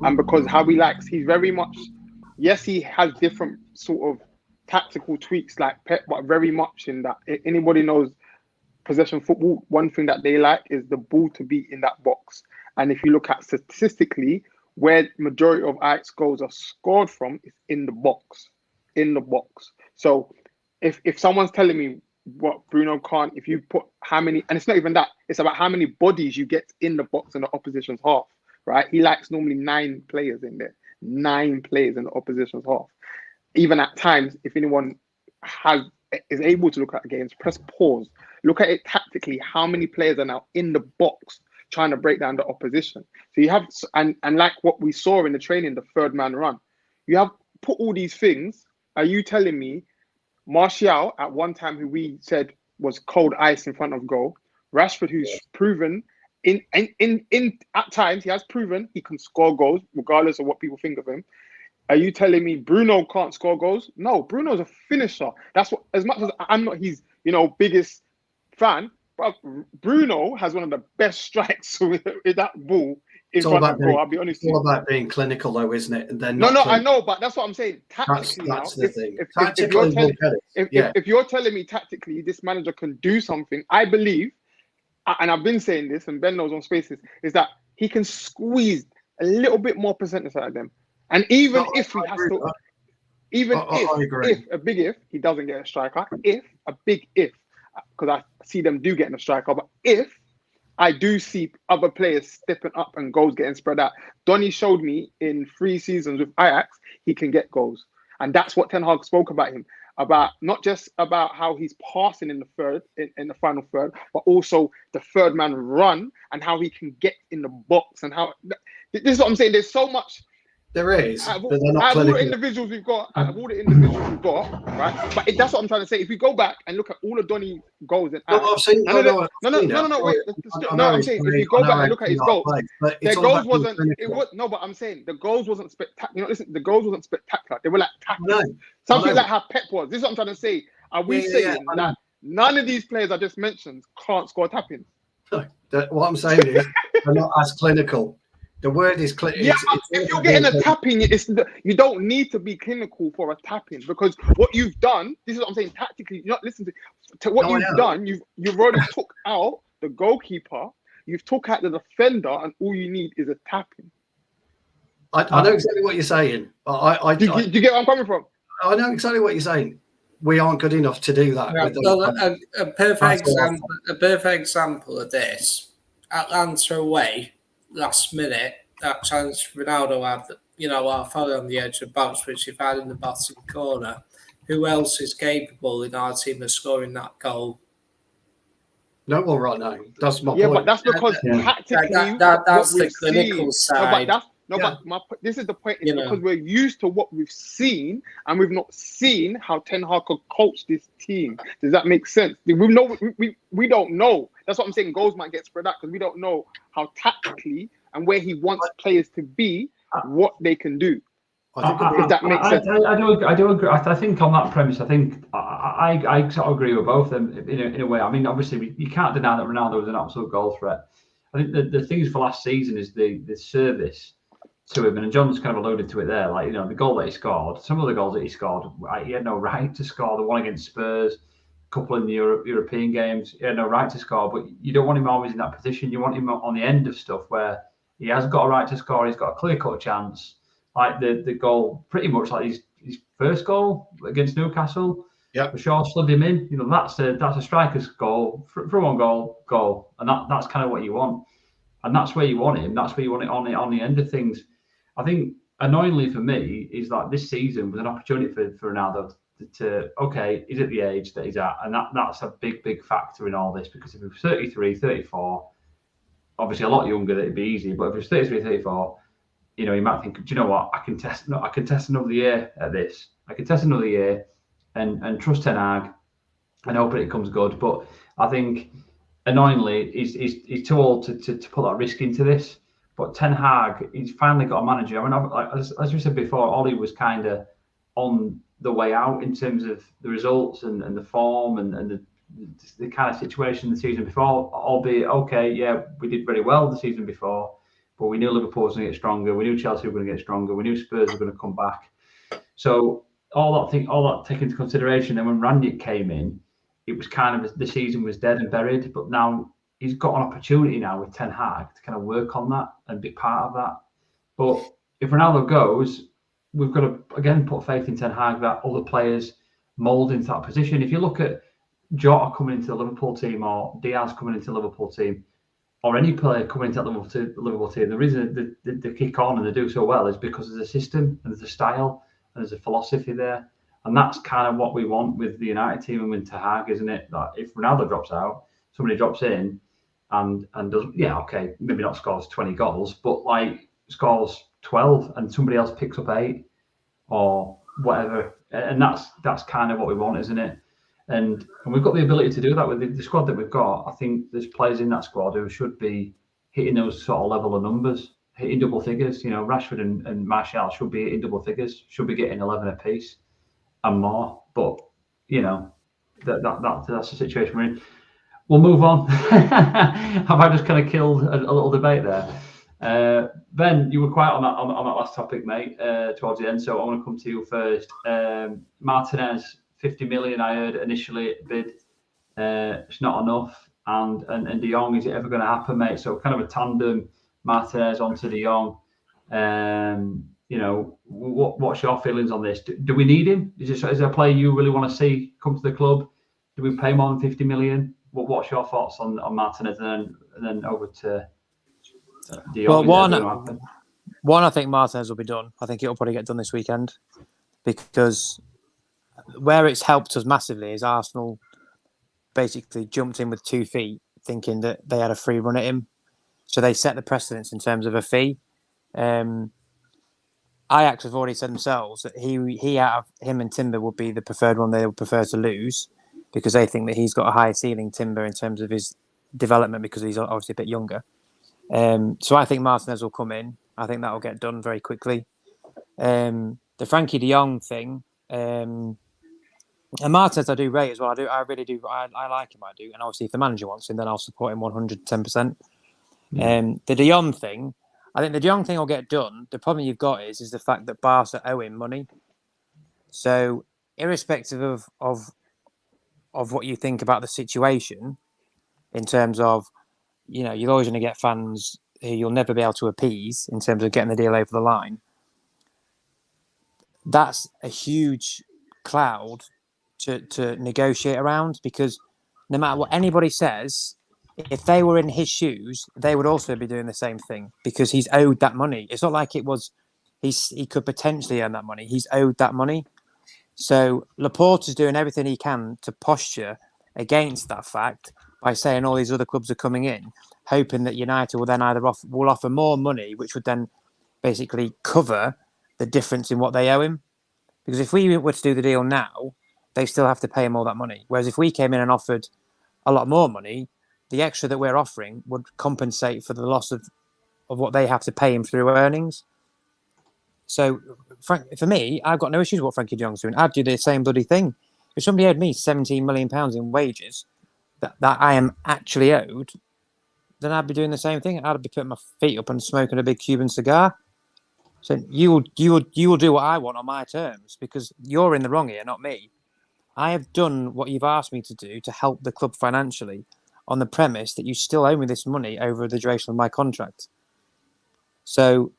E: and because how he likes. He's very much. Yes, he has different sort of tactical tweaks like Pep, but very much in that anybody knows possession football, one thing that they like is the ball to be in that box. And if you look at statistically, where majority of Ajax goals are scored from is in the box. In the box. So if someone's telling me what Bruno can't, if you put how many, and it's not even that, it's about how many bodies you get in the box in the opposition's half, right? He likes normally 9 players in there. 9 players in the opposition's half. Even at times, if anyone is able to look at the games, press pause, look at it tactically, how many players are now in the box trying to break down the opposition. So you have, and like what we saw in the training, the third man run, you have put all these things. Are you telling me Martial at one time, who we said was cold ice in front of goal, Rashford, who's proven in at times he has proven he can score goals regardless of what people think of him. Are you telling me Bruno can't score goals? No, Bruno's a finisher. That's what, as much as I'm not his, biggest fan, but Bruno has one of the best strikes with that ball in front of goal. I'll be honest.
B: It's all about being clinical, though, isn't it? And then
E: no, I know, but that's what I'm saying. Tactically,
B: that's the thing.
E: If you're telling me tactically this manager can do something, I believe, and I've been saying this, and Ben knows on Spaces, is that he can squeeze a little bit more percentage out of them. And even if he has to, if a big if he doesn't get a striker, because I see them do getting a striker, but if I do see other players stepping up and goals getting spread out. Donny showed me in 3 seasons with Ajax, he can get goals. And that's what Ten Hag spoke about him, about not just about how he's passing in the final third, but also the third man run and how he can get in the box and how, this is what I'm saying. There's so much.
B: There is,
E: out of all the individuals we've got, right? But that's what I'm trying to say. If we go back and look at all of Donny's goals and
B: I'm saying if you
E: go back and look at his goals, their goals wasn't. But I'm saying the goals wasn't spectacular. Listen, the goals wasn't spectacular. They were like tackles. Something like how Pep was. This is what I'm trying to say. Are we saying that none of these players I just mentioned can't score tap-ins?
B: What I'm saying is they're not as clinical. The word is clear.
E: Yeah, if you're getting a tap-in, you don't need to be clinical for a tap-in, because what you've done, this is what I'm saying, tactically, you're not listening to what you've done. You've already took out the goalkeeper, you've took out the defender, and all you need is a tap-in.
B: I know exactly what you're saying.
E: Do you get where I'm coming from?
B: I know exactly what you're saying. We aren't good enough to do that.
D: A perfect example of this, Atlanta away, last minute, that chance Ronaldo had, our foul on the edge of the box, which he had in the bottom corner. Who else is capable in our team of scoring that goal?
B: No one right now. That's my point.
E: Yeah, but that's because tactically,
D: that's the clinical side.
E: This is the point. It's because we're used to what we've seen, and we've not seen how Ten Hag could coach this team. Does that make sense? We don't know. That's what I'm saying. Goals might get spread out because we don't know how tactically and where he wants players to be, what they can do. If that makes sense.
A: I do agree. I think on that premise, I think I sort of agree with both of them in a way. I mean, obviously, you can't deny that Ronaldo was an absolute goal threat. I think the things for last season is the service to him, and John's kind of alluded to it there. Like, the goal that he scored, some of the goals that he scored, he had no right to score. The one against Spurs, a couple in the European games, he had no right to score. But you don't want him always in that position. You want him on the end of stuff where he has got a right to score. He's got a clear-cut chance. Like the goal, pretty much like his first goal against Newcastle.
B: Yeah,
A: Shaw slugged him in. That's a striker's goal for one goal, and that's kind of what you want, and that's where you want him. That's where you want it on the end of things. I think annoyingly for me is that this season was an opportunity for Ronaldo to he's at the age that he's at, and that's a big factor in all this, because if he was 33, 34, obviously a lot younger, that'd be easy. But if he was 33, 34, you might think, do you know what? I can test another year at this. I can test another year and trust Ten Hag and hope it comes good. But I think annoyingly, he's too old to put that risk into this. But Ten Hag, he's finally got a manager. I mean, as we said before, Ollie was kind of on the way out in terms of the results and the form and the kind of situation the season before. Albeit, we did very well the season before, but we knew Liverpool was going to get stronger. We knew Chelsea were going to get stronger. We knew Spurs were going to come back. So all that taken into consideration. And when Rangnick came in, it was kind of the season was dead and buried. But now he's got an opportunity now with Ten Hag to kind of work on that and be part of that. But if Ronaldo goes, we've got to again put faith in Ten Hag that other players mould into that position. If you look at Jota coming into the Liverpool team, or Diaz coming into the Liverpool team, or any player coming into the Liverpool team, the reason they kick on and they do so well is because there's a system and there's a style and there's a philosophy there. And that's kind of what we want with the United team and with Ten Hag, isn't it? That if Ronaldo drops out, somebody drops in, and does, yeah, okay, maybe not scores 20 goals, but like scores 12 and somebody else picks up 8 or whatever, and that's kind of what we want, isn't it? And we've got the ability to do that with the squad that we've got. I think there's players in that squad who should be hitting those sort of level of numbers, hitting double figures. You know, Rashford and Martial should be hitting double figures, should be getting 11 apiece and more. But you know, that's the situation we're in. We'll move on. Have I just kind of killed a little debate there? Ben, you were quiet on that last topic, mate, towards the end. So I want to come to you first. Martinez, 50 million, I heard initially bid. It's not enough. And De Jong, is it ever going to happen, mate? So kind of a tandem, Martinez onto De Jong. You know, what's your feelings on this? Do we need him? Is there a player you really want to see come to the club? Do we pay more than 50 million? What's your thoughts on Martinez and then over to De Jong?
C: Well, one, I think Martinez will be done. I think it'll probably get done this weekend because where it's helped us massively is Arsenal basically jumped in with 2 feet, thinking that they had a free run at him. So they set the precedence in terms of a fee. Ajax have already said themselves that he out of him and Timber would be the preferred one they would prefer to lose because they think that he's got a higher ceiling, Timber, in terms of his development because he's obviously a bit younger. So I think Martinez will come in. I think that will get done very quickly. The Frankie De Jong thing, and Martinez I do rate as well. I really do. I like him. I do. And obviously if the manager wants him, then I'll support him 110%. The De Jong thing, I think the De Jong thing will get done. The problem you've got is the fact that Barca owe him money. So irrespective of what you think about the situation, in terms of, you know, you're always going to get fans who you'll never be able to appease in terms of getting the deal over the line. That's a huge cloud to negotiate around because no matter what anybody says, if they were in his shoes, they would also be doing the same thing because he's owed that money. It's not like it was he could potentially earn that money. He's owed that money. So Laporte is doing everything he can to posture against that fact by saying all these other clubs are coming in, hoping that United will then either offer more money, which would then basically cover the difference in what they owe him. Because if we were to do the deal now, they still have to pay him all that money. Whereas if we came in and offered a lot more money, the extra that we're offering would compensate for the loss of what they have to pay him through earnings. So, for me, I've got no issues with what Frankie de Jong's doing. I'd do the same bloody thing. If somebody owed me £17 million in wages that I am actually owed, then I'd be doing the same thing. I'd be putting my feet up and smoking a big Cuban cigar. So you will do what I want on my terms because you're in the wrong here, not me. I have done what you've asked me to do to help the club financially on the premise that you still owe me this money over the duration of my contract. So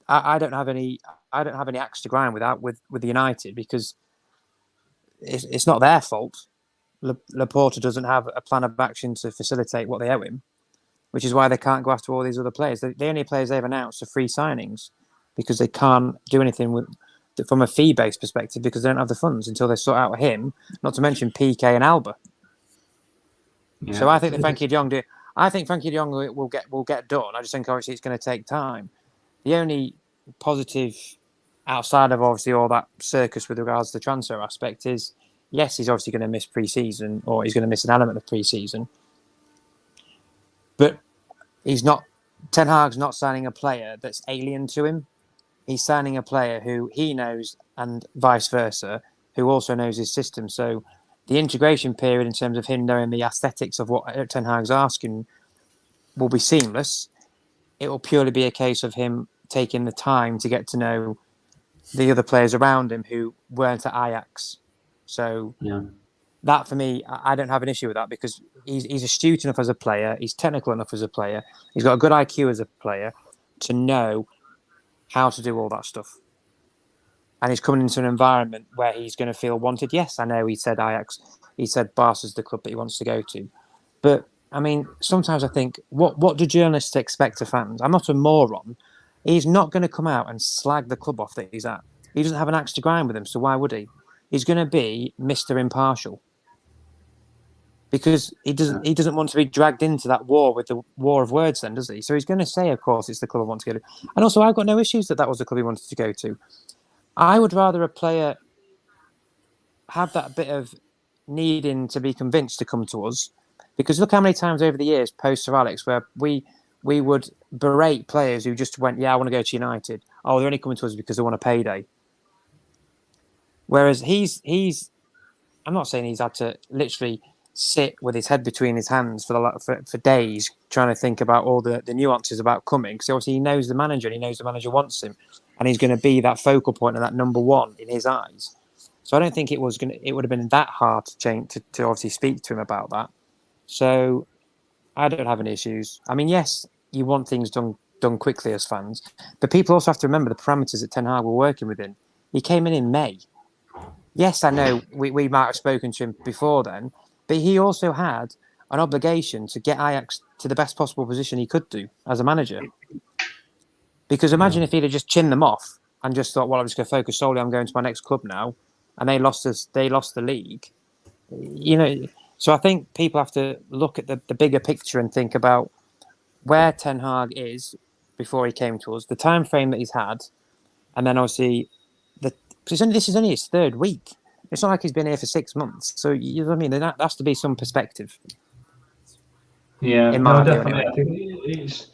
C: I don't have any axe to grind with United because it's not their fault. Laporta doesn't have a plan of action to facilitate what they owe him, which is why they can't go after all these other players. The only players they've announced are free signings because they can't do anything from a fee-based perspective because they don't have the funds until they sort out him, not to mention PK and Alba. Yeah. So I think that Frankie de Jong will get done. I just think obviously it's going to take time. The only positive outside of obviously all that circus with regards to the transfer aspect is, yes, he's obviously going to miss pre-season or he's going to miss an element of pre-season. But Ten Hag's not signing a player that's alien to him. He's signing a player who he knows and vice versa, who also knows his system. So the integration period in terms of him knowing the aesthetics of what Ten Hag's asking will be seamless. It will purely be a case of him taking the time to get to know the other players around him who weren't at Ajax. So that for me, I don't have an issue with that because he's astute enough as a player. He's technical enough as a player. He's got a good IQ as a player to know how to do all that stuff. And he's coming into an environment where he's going to feel wanted. Yes, I know he said Ajax. He said Barca's the club that he wants to go to. But, I mean, sometimes I think, what do journalists expect of fans? I'm not a moron. He's not going to come out and slag the club off that he's at. He doesn't have an axe to grind with him, so why would he? He's going to be Mr. Impartial. because he doesn't want to be dragged into that war with the war of words then, does he? So he's going to say, of course, it's the club I want to go to. And also, I've got no issues that was the club he wanted to go to. I would rather a player have that bit of needing to be convinced to come to us, because look how many times over the years, post Sir Alex, where we would berate players who just went, yeah, I want to go to United. Oh, they're only coming to us because they want a payday. Whereas he's I'm not saying he's had to literally sit with his head between his hands for days trying to think about all the nuances about coming, because obviously he knows the manager and he knows the manager wants him, and he's going to be that focal point and that number one in his eyes. So I don't think it would have been that hard to change to obviously speak to him about that. So I don't have any issues. I mean, yes, you want things done quickly as fans, but people also have to remember the parameters that Ten Hag were working within. He came in May. Yes, I know we might have spoken to him before then, but he also had an obligation to get Ajax to the best possible position he could do as a manager. Because imagine if he'd have just chinned them off and just thought, well, I'm just going to focus solely on going to my next club now, and they lost the league. You know, so I think people have to look at the bigger picture and think about where Ten Hag is before he came to us, the time frame that he's had, and then obviously this is only his third week. It's not like he's been here for 6 months. So you know what I mean? There has to be some perspective.
A: Yeah, definitely. Anyway. I think it's.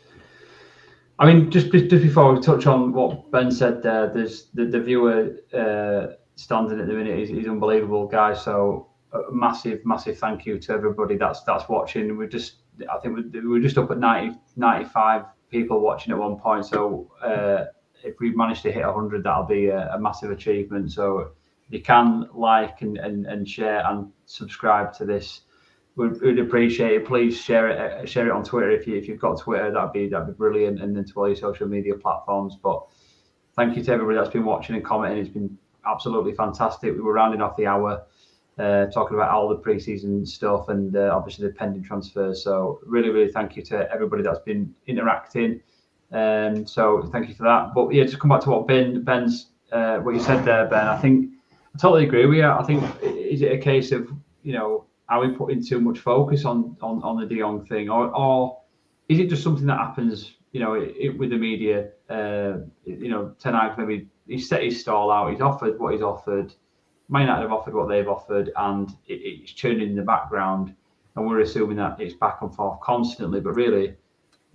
A: I mean, just before we touch on what Ben said there, there's the viewer standing at the minute is unbelievable, guys. So massive thank you to everybody that's watching. I think we're just up at 95 people watching at one point. So if we manage to hit 100, that'll be a massive achievement. So if you can like and share and subscribe to this, we'd appreciate it. Please share it on Twitter if you've got Twitter. That'd be brilliant, and then to all your social media platforms. But thank you to everybody that's been watching and commenting. It's been absolutely fantastic. We were rounding off the hour, talking about all the pre-season stuff and obviously the pending transfers. So really thank you to everybody that's been interacting. So thank you for that. But yeah, just come back to what Ben's what you said there, Ben. I totally agree with you. I think, is it a case of, are we putting too much focus on the De Jong thing, or is it just something that happens, with the media? Ten Hag, maybe he's set his stall out, he's offered what he's offered, may not have offered what they've offered, and it's churning in the background, and we're assuming that it's back and forth constantly. But really,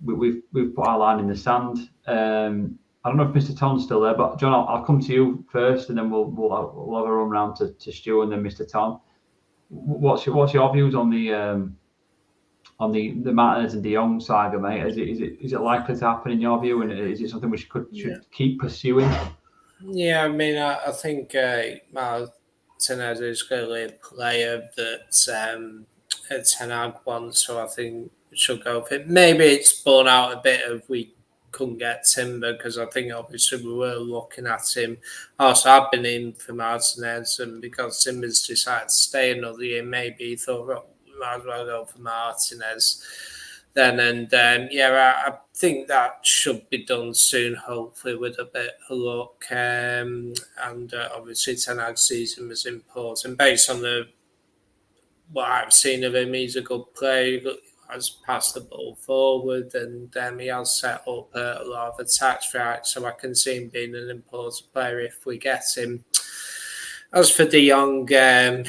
A: we've put our line in the sand. I don't know if Mr. Tom's still there, but John, I'll come to you first, and then we'll have a run round to Stu and then Mr. Tom. What's your views on the Martinez and De Jong saga, mate? Is it likely to happen in your view, and is it something we should keep pursuing?
D: Yeah, I mean, I think Martinez is clearly a player that Ten Hag wants, so I think we should go for it. Maybe it's borne out a bit of we couldn't get Timber, because I think obviously we were looking at him. Also, I've been in for Martinez, and because Timber's decided to stay another year, maybe he thought, well, we might as well go for Martinez then. And I think that should be done soon, hopefully with a bit of luck. And obviously Ten Hag's season was important. Based on what I've seen of him, he's a good player. Has passed the ball forward, and he has set up a lot of attacks for Ajax, so I can see him being an important player if we get him. As for De Jong, I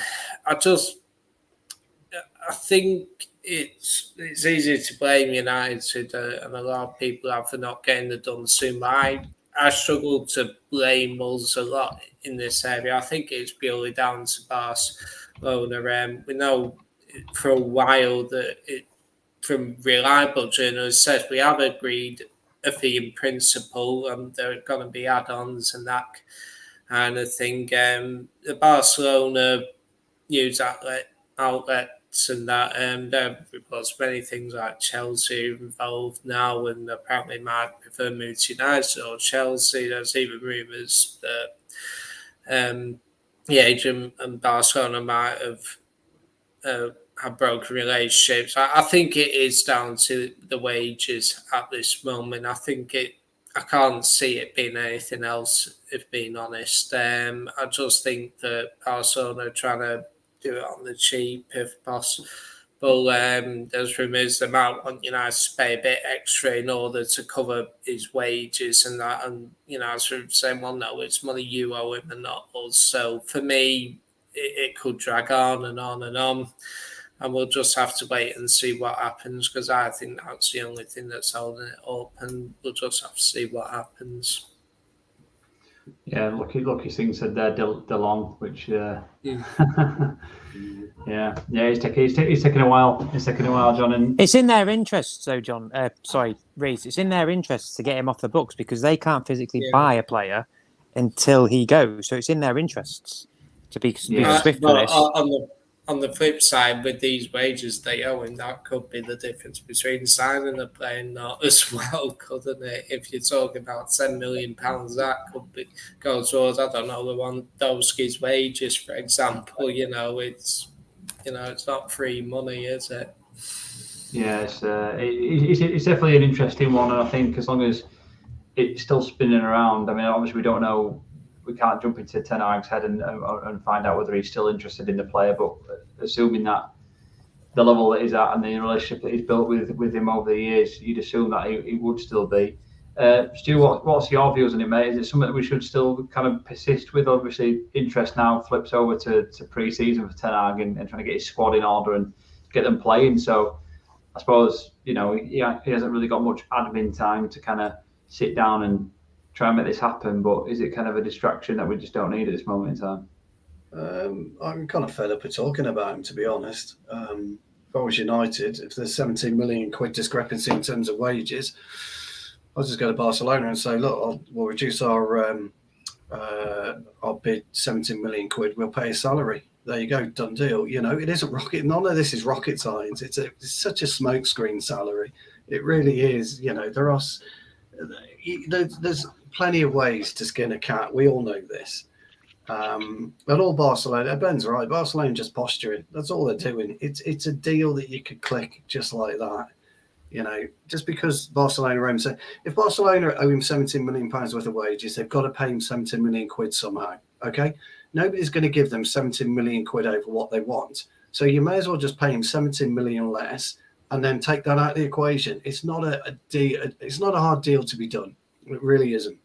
D: think it's easy to blame United, and a lot of people have for not getting it done soon. But I struggle to blame us a lot in this area. I think it's purely down to Barcelona. We know for a while that from reliable journalists says we have agreed a fee in principle, and there are going to be add-ons and that kind of thing. The Barcelona news outlets and that, there reports many things like Chelsea involved now, and apparently might prefer move to United or Chelsea. There's even rumours that the agent and Barcelona might have broken relationships. I think it is down to the wages at this moment. I can't see it being anything else, if being honest. I just think that Barcelona are trying to do it on the cheap, if But there's rumours they might want United to pay a bit extra in order to cover his wages and that. And, as we're saying, well, no, it's money you owe him and not us. So for me, it could drag on and on and on. And we'll just have to wait and see what happens, because I think that's the only thing that's holding it up. And we'll just have to see what happens.
A: Yeah, lucky thing said there, DeLong, which yeah, it's taking a while. It's taking a while, John. And
C: it's in their interests, though, John. Reece. It's in their interests to get him off the books because they can't physically buy a player until he goes. So it's in their interests to be swift for this.
D: On the flip side, with these wages they owe him, that could be the difference between signing a player and not as well, couldn't it? If you're talking about £10 million, that could go towards, I don't know, Lewandowski's wages, for example. It's not free money, is it?
A: Yeah, it's definitely an interesting one, and I think as long as it's still spinning around, I mean, obviously we don't know. We can't jump into Ten Hag's head and find out whether he's still interested in the player. But assuming that the level that he's at and the relationship that he's built with him over the years, you'd assume that he would still be. Stu, what's your views on it, mate? Is it something that we should still kind of persist with? Obviously, interest now flips over to pre-season for Ten Hag and trying to get his squad in order and get them playing. So I suppose, he hasn't really got much admin time to kind of sit down and try and make this happen, but is it kind of a distraction that we just don't need at this moment in time?
B: I'm kind of fed up with talking about him, to be honest. If I was United, if there's 17 million quid discrepancy in terms of wages, I'll just go to Barcelona and say, look, we'll reduce our bid 17 million quid. We'll pay his salary. There you go, done deal. It isn't rocket. None of this is rocket science. It's such a smokescreen salary. It really is. There's plenty of ways to skin a cat. We all know this. But all Barcelona, Ben's right. Barcelona just posturing. That's all they're doing. It's a deal that you could click just like that. Just because Barcelona owe him. So if Barcelona owe him £17 million worth of wages, they've got to pay him 17 million quid somehow. Okay, nobody's going to give them 17 million quid over what they want. So you may as well just pay him 17 million less and then take that out of the equation. It's not a deal. It's not a hard deal to be done. It really isn't.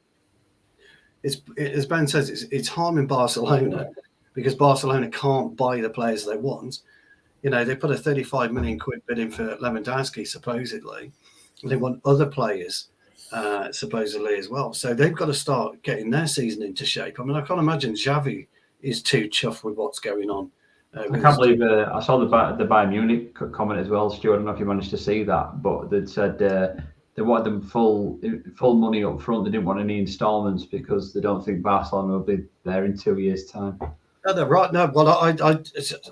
B: As Ben says, it's harming Barcelona because Barcelona can't buy the players they want. They put a 35 million quid bid in for Lewandowski, supposedly. They want other players, supposedly, as well. So they've got to start getting their season into shape. I mean, I can't imagine Xavi is too chuffed with what's going on.
A: I can't believe I saw the Bayern Munich comment as well, Stuart. I don't know if you managed to see that, but they'd said they wanted them full money up front. They didn't want any instalments because they don't think Barcelona will be there in 2 years' time.
B: No, they're right. No, well, I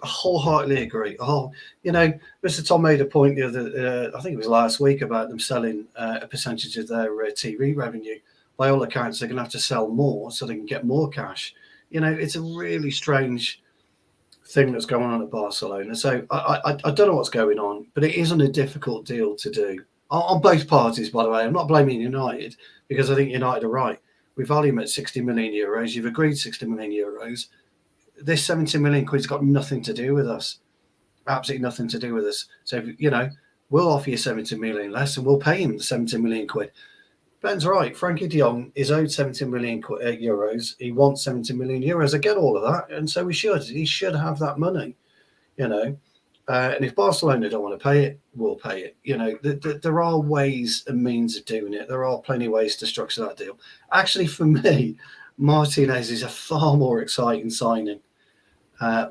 B: wholeheartedly agree. Mr. Tom made a point the other, I think it was last week, about them selling a percentage of their TV revenue. By all accounts, they're going to have to sell more so they can get more cash. It's a really strange thing that's going on at Barcelona. So I don't know what's going on, but it isn't a difficult deal to do. On both parties, by the way. I'm not blaming United because I think United are right. We value them at 60 million euros. You've agreed 60 million euros. This 70 million quid's got nothing to do with us. Absolutely nothing to do with us. So, we'll offer you 70 million less and we'll pay him the 70 million quid. Ben's right. Frankie de Jong is owed 70 million euros. He wants 70 million euros. I get all of that. And so he should have that money, and if Barcelona don't want to pay it, we'll pay it. There are ways and means of doing it. There are plenty of ways to structure that deal. Actually, for me, Martinez is a far more exciting signing.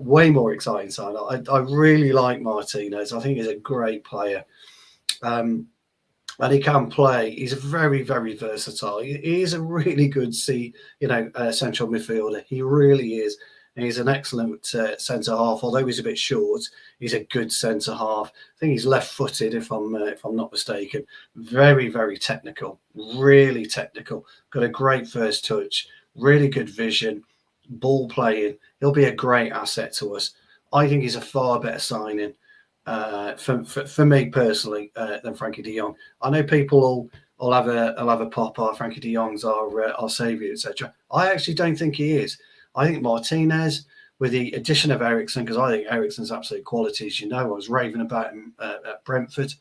B: Way more exciting signing. I really like Martinez. I think he's a great player. And he can play. He's very, very versatile. He is a really good central midfielder. He really is. And he's an excellent centre half. Although he's a bit short, he's a good centre half. I think he's left-footed, if I'm not mistaken. Very, very technical. Really technical. Got a great first touch. Really good vision. Ball playing. He'll be a great asset to us. I think he's a far better signing for me personally than Frankie de Jong. I know people will have a pop. Frankie de Jong's our saviour, etc. I actually don't think he is. I think Martinez with the addition of Eriksen, because I think Eriksen's absolute quality, as you know. I was raving about him at Brentford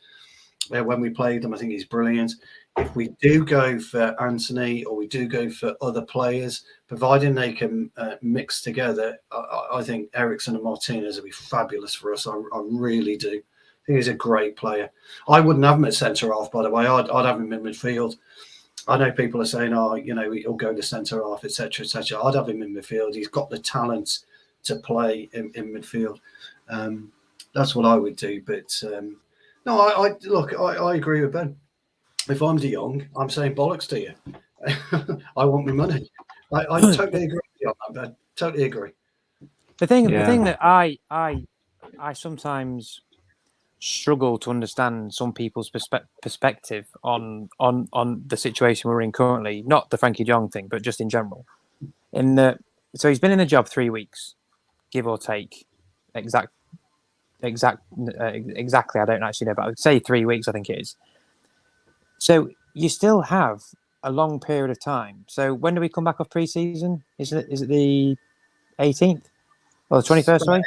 B: when we played them. I think he's brilliant. If we do go for Anthony or we do go for other players, providing they can mix together, I think Eriksen and Martinez will be fabulous for us. I really do. I think he's a great player. I wouldn't have him at centre half, by the way. I'd have him in midfield. I know people are saying, he'll go to centre half, etc., etc. I'd have him in midfield. He's got the talent to play in midfield. That's what I would do. But no, I agree with Ben. If I'm De Jong, I'm saying bollocks to you. I want my money. I totally agree with you on that, Ben. Totally agree.
C: The thing that I sometimes struggle to understand some people's perspective on the situation we're in currently, not the Frankie de Jong thing, but just in general. So he's been in the job 3 weeks, give or take, exactly. I don't actually know, but I'd say 3 weeks. I think it is. So you still have a long period of time. So when do we come back off pre-season? Is it the 18th or the 21st? Sorry.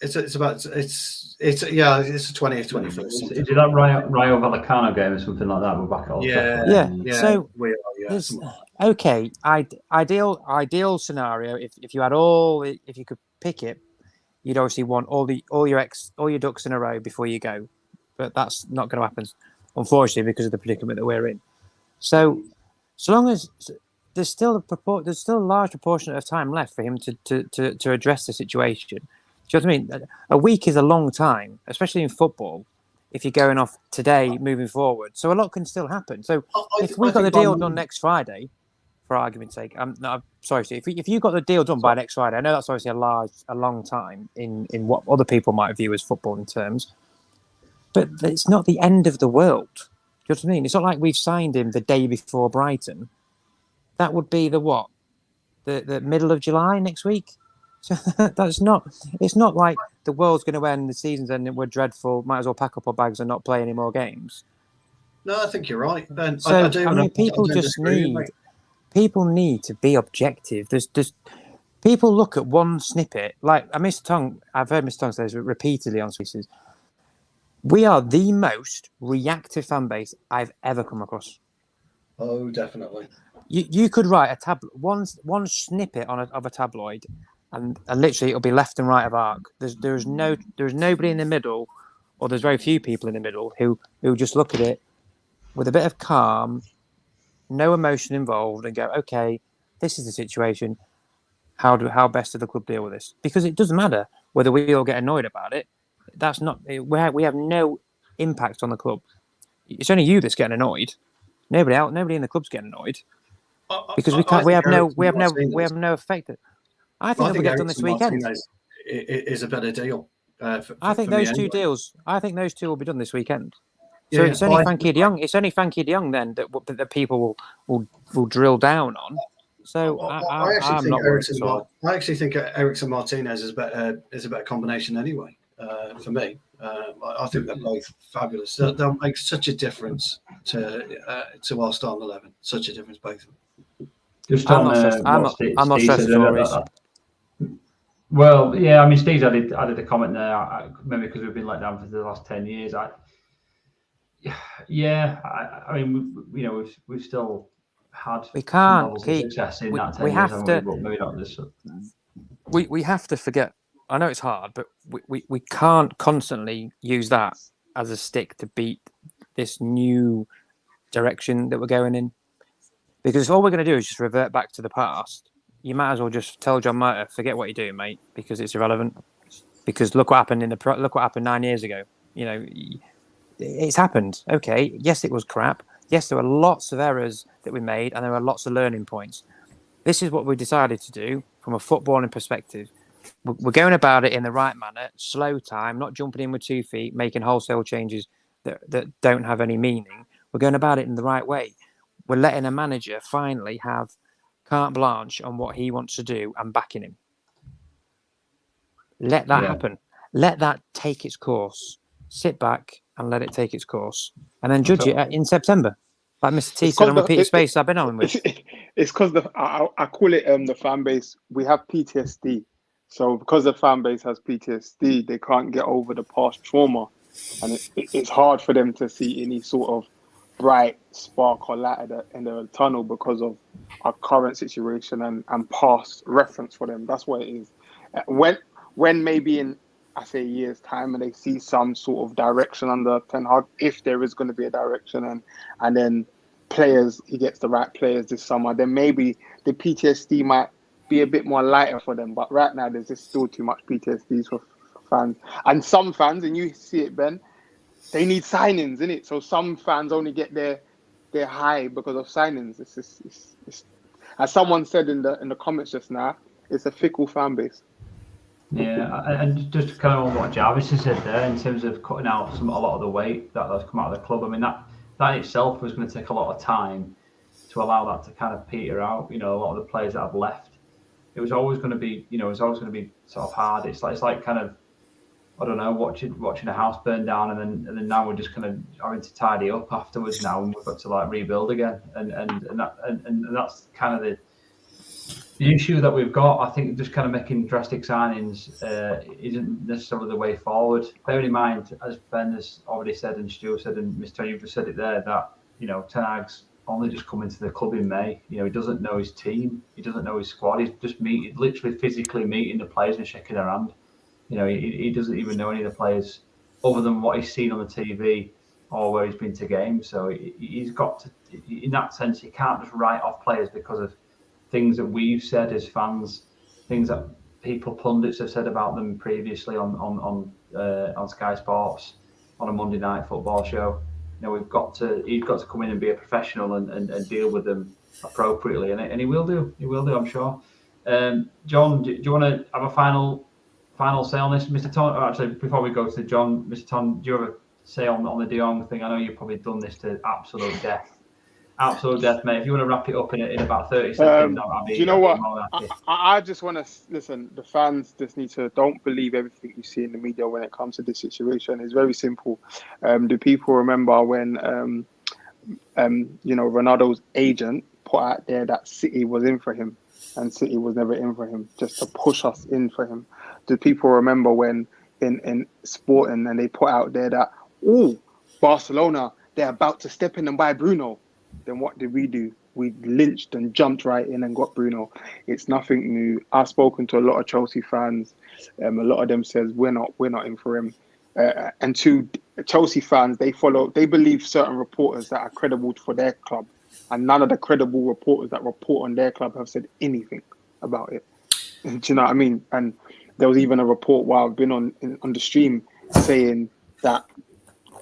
B: It's the 20th, 21st.
A: Is it that Rayo Vallecano game or something like that? We're back on.
C: Yeah. So
B: we are. Yeah.
C: Okay. Ideal scenario. If you could pick it, you'd obviously want all your ducks in a row before you go, but that's not going to happen, unfortunately, because of the predicament that we're in. So long as there's still a large proportion of time left for him to address the situation. Do you know what I mean? A week is a long time, especially in football, if you're going off today, moving forward. So a lot can still happen. So if we've got the deal done next Friday, for argument's sake, sorry, Steve, if you got the deal done by next Friday, I know that's obviously a long time in what other people might view as footballing terms, but it's not the end of the world. Do you know what I mean? It's not like we've signed him the day before Brighton. That would be the middle of July next week. So it's not like the world's going to end, the season's ending, we're dreadful, might as well pack up our bags and not play any more games.
B: No, I think you're right, Ben.
C: So, people need to be objective. There's people look at one snippet, like I've heard Mr. Tongue say this repeatedly on Spaces. We are the most reactive fan base I've ever come across.
B: Oh, definitely.
C: You could write one snippet of a tabloid, and literally it'll be left and right of arc. There's nobody in the middle, or there's very few people in the middle who just look at it with a bit of calm, no emotion involved, and go, okay, this is the situation. How best does the club deal with this? Because it doesn't matter whether we all get annoyed about it. That's not we have no impact on the club. It's only you that's getting annoyed. Nobody in the club's getting annoyed because we have no effect. I think that we get done this weekend.
B: Is a better deal.
C: I think those two deals. I think those two will be done this weekend. So it's only Frankie de Jong. It's only Frankie de Jong then that people will drill down on. So I'm not worried at all.
B: I actually think Eriksen Martinez is a better combination anyway. For me, I think they're both fabulous. They'll make such a difference to our starting 11. Such a difference, both of them.
A: Just
C: I'm not stressed about this.
A: Well, yeah, I mean, Steve's added a comment there. Maybe because we've been let down for the last 10 years. I mean, we've still had success in that 10 years, but maybe not this.
C: We have to forget. I know it's hard, but we can't constantly use that as a stick to beat this new direction that we're going in. Because if all we're going to do is just revert back to the past, you might as well just tell John Martin, forget what you're doing, mate, because it's irrelevant. Because look what happened look what happened 9 years ago. You know, it's happened. Okay, yes, it was crap. Yes, there were lots of errors that we made, and there were lots of learning points. This is what we decided to do from a footballing perspective. We're going about it in the right manner, slow time, not jumping in with 2 feet, making wholesale changes that don't have any meaning. We're going about it in the right way. We're letting a manager finally have carte blanche on what he wants to do and backing him. Let that happen. Let that take its course. Sit back and let it take its course. And then judge it in September. Like Mr. T said on Repeat Space I've been on with.
E: It's because I call it the fan base. We have PTSD. So because the fan base has PTSD, they can't get over the past trauma, and it's hard for them to see any sort of bright spark or light at the end of the tunnel because of our current situation and past reference for them. That's what it is. When maybe in, I say, a year's time, and they see some sort of direction under Ten Hag, if there is going to be a direction, and then players, he gets the right players this summer, then maybe the PTSD might be a bit more lighter for them. But right now, there's just still too much PTSD for fans. And some fans, and you see it, Ben, they need signings, innit? So some fans only get their high because of signings. It's as someone said in the comments just now, it's a fickle fan base.
A: Yeah, and just kind of on what Jarvis has said there in terms of cutting out a lot of the weight that's come out of the club. I mean, that itself was going to take a lot of time to allow that to kind of peter out. You know, a lot of the players that have left, it was always going to be, sort of hard. It's like kind of, I don't know, watching a house burn down, and then now we're just kind of having to tidy up afterwards now, and we've got to like rebuild again, and that's kind of the issue that we've got. I think just kind of making drastic signings isn't necessarily the way forward. Bearing in mind, as Ben has already said, and Stu said, and Mr. You've just said it there, that Ten Hag's only just come into the club in May. He doesn't know his team, he doesn't know his squad. He's just literally physically meeting the players and shaking their hand. He doesn't even know any of the players other than what he's seen on the TV or where he's been to games. So he's got to, in that sense, he can't just write off players because of things that we've said as fans, things that pundits have said about them previously on Sky Sports on a Monday night football show. He's got to come in and be a professional and deal with them appropriately, and he will do. He will do, I'm sure. John, do you want to have a final say on this, Mr. Ton? Actually, before we go to John, Mr. Ton, do you have a say on the De Jong thing? I know you've probably done this to absolute death. Absolute death, mate. If you want to wrap it up in about 30 seconds,
E: do you know what? I just want to listen. The fans just need to don't believe everything you see in the media when it comes to this situation. It's very simple. Do people remember when Ronaldo's agent put out there that City was in for him, and City was never in for him, just to push us in for him? Do people remember when in Sporting and they put out there that Barcelona, they're about to step in and buy Bruno? Then what did we do? We lynched and jumped right in and got Bruno. It's nothing new. I've spoken to a lot of Chelsea fans. A lot of them says we're not in for him. And to Chelsea fans, they believe certain reporters that are credible for their club, and none of the credible reporters that report on their club have said anything about it. Do you know what I mean? And there was even a report while I've been on the stream saying that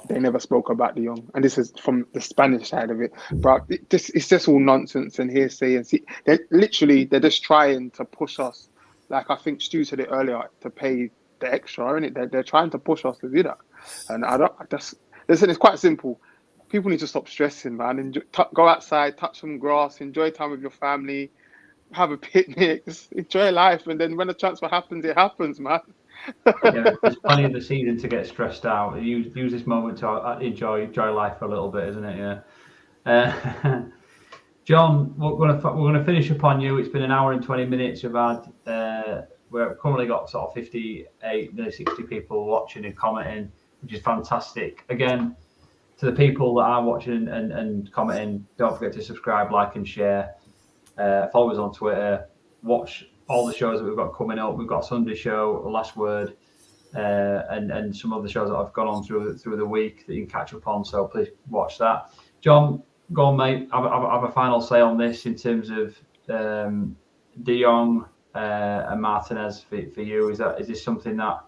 E: they never spoke about De Jong, and this is from the Spanish side of it. But it's just all nonsense and hearsay. And they're just trying to push us, like I think Stu said it earlier, to pay the extra, isn't it? They're trying to push us to do that, and listen. It's quite simple. People need to stop stressing, man. Go outside, touch some grass, enjoy time with your family, have a picnic, just enjoy life, and then when the transfer happens, it happens, man.
A: Yeah, there's plenty of the season to get stressed out. Use this moment to enjoy life for a little bit, isn't it? Yeah. John, we're going to finish up on you. It's been an hour and 20 minutes. We've currently got sort of 58, nearly 60 people watching and commenting, which is fantastic. Again, to the people that are watching and commenting, don't forget to subscribe, like, and share. Follow us on Twitter. Watch all the shows that we've got coming up. We've got Sunday show, The Last Word, and some other shows that I've gone on through the week that you can catch up on. So please watch that. John, go on, mate. Have a final say on this in terms of De Jong and Martinez for you. Is this something that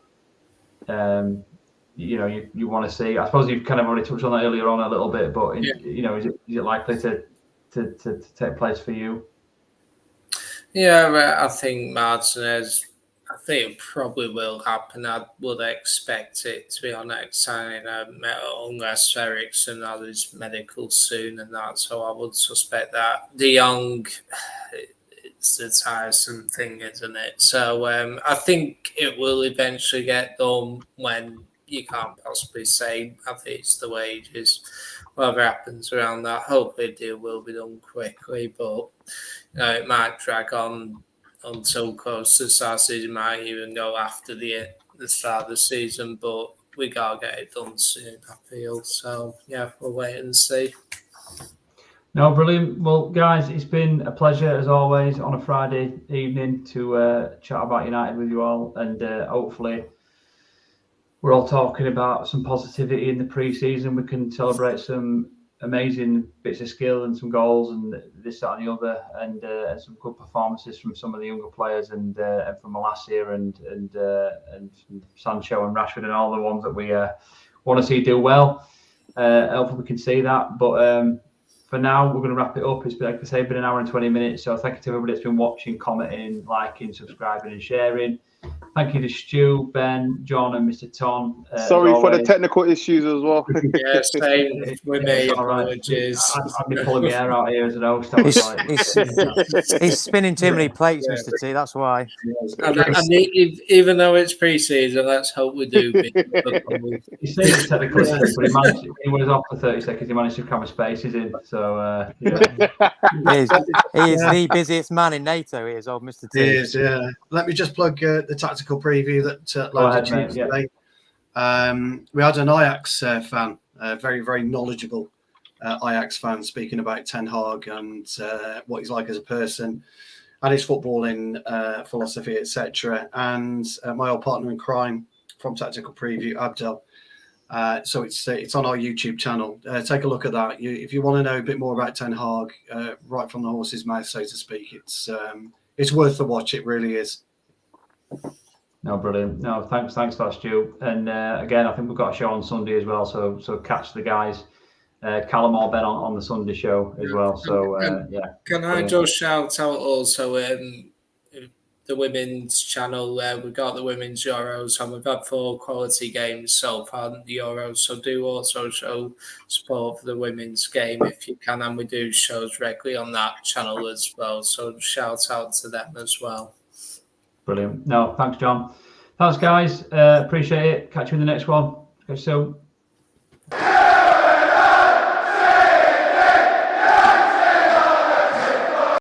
A: you want to see? I suppose you've kind of already touched on that earlier on a little bit, but is it likely to take place for you?
D: Yeah, I think Martinez, I think it probably will happen. I would expect it, to be honest, signing unless Eriksen had his medical soon and that, so I would suspect that. De Jong, it's a tiresome thing, isn't it? So I think it will eventually get done when you can't possibly say. I think it's the wages, whatever happens around that. Hopefully the deal will be done quickly, but it might drag on until close to the start of the season. Might even go after the start of the season, but we gotta get it done soon, I feel. So yeah, we'll wait and see.
A: No, brilliant. Well, guys, it's been a pleasure as always on a Friday evening to chat about United with you all, and hopefully we're all talking about some positivity in the pre-season. We can celebrate some amazing bits of skill and some goals and this, that, and the other, and some good performances from some of the younger players and from Malacia and from Sancho and Rashford and all the ones that we want to see do well. Hopefully we can see that, but. For now, we're going to wrap it up. It's been, like I say, been an hour and 20 minutes. So thank you to everybody that's been watching, commenting, liking, subscribing, and sharing. Thank you to Stu, Ben, John, and Mr. Ton.
E: Sorry for the technical issues as well.
D: Yeah, same with me. Apologies.
A: I've been pulling my hair out here as an host.
C: He's spinning too many plates, Mr. T. That's why.
D: And even though it's pre-season, let's hope we do.
A: He's saying it's technical issues, but he was off for 30 seconds. He managed to cram his spaces in. So
C: he is the busiest man in NATO. He is, old Mr. T.
B: He is, yeah. Let me just plug the tactical preview that landed Tuesday. We had an Ajax fan, very, very knowledgeable Ajax fan, speaking about Ten Hag and what he's like as a person and his footballing philosophy, etc. And my old partner in crime from Tactical Preview, Abdel. So it's on our YouTube channel. Take a look at that. If you want to know a bit more about Ten Hag, right from the horse's mouth, so to speak, it's worth the watch. It really is.
A: No, brilliant. No, thanks for that, Stu. And again, I think we've got a show on Sunday as well. So catch the guys, Callum or Ben on the Sunday show as well. So yeah.
D: Can I just shout out also the women's channel? We've got the women's Euros, and we've had 4 quality games so far in the Euros. So do also show support for the women's game if you can, and we do shows regularly on that channel as well. So shout out to them as well.
A: Brilliant. No, thanks, John. Thanks, guys. Appreciate it. Catch you in the next one. Okay, so.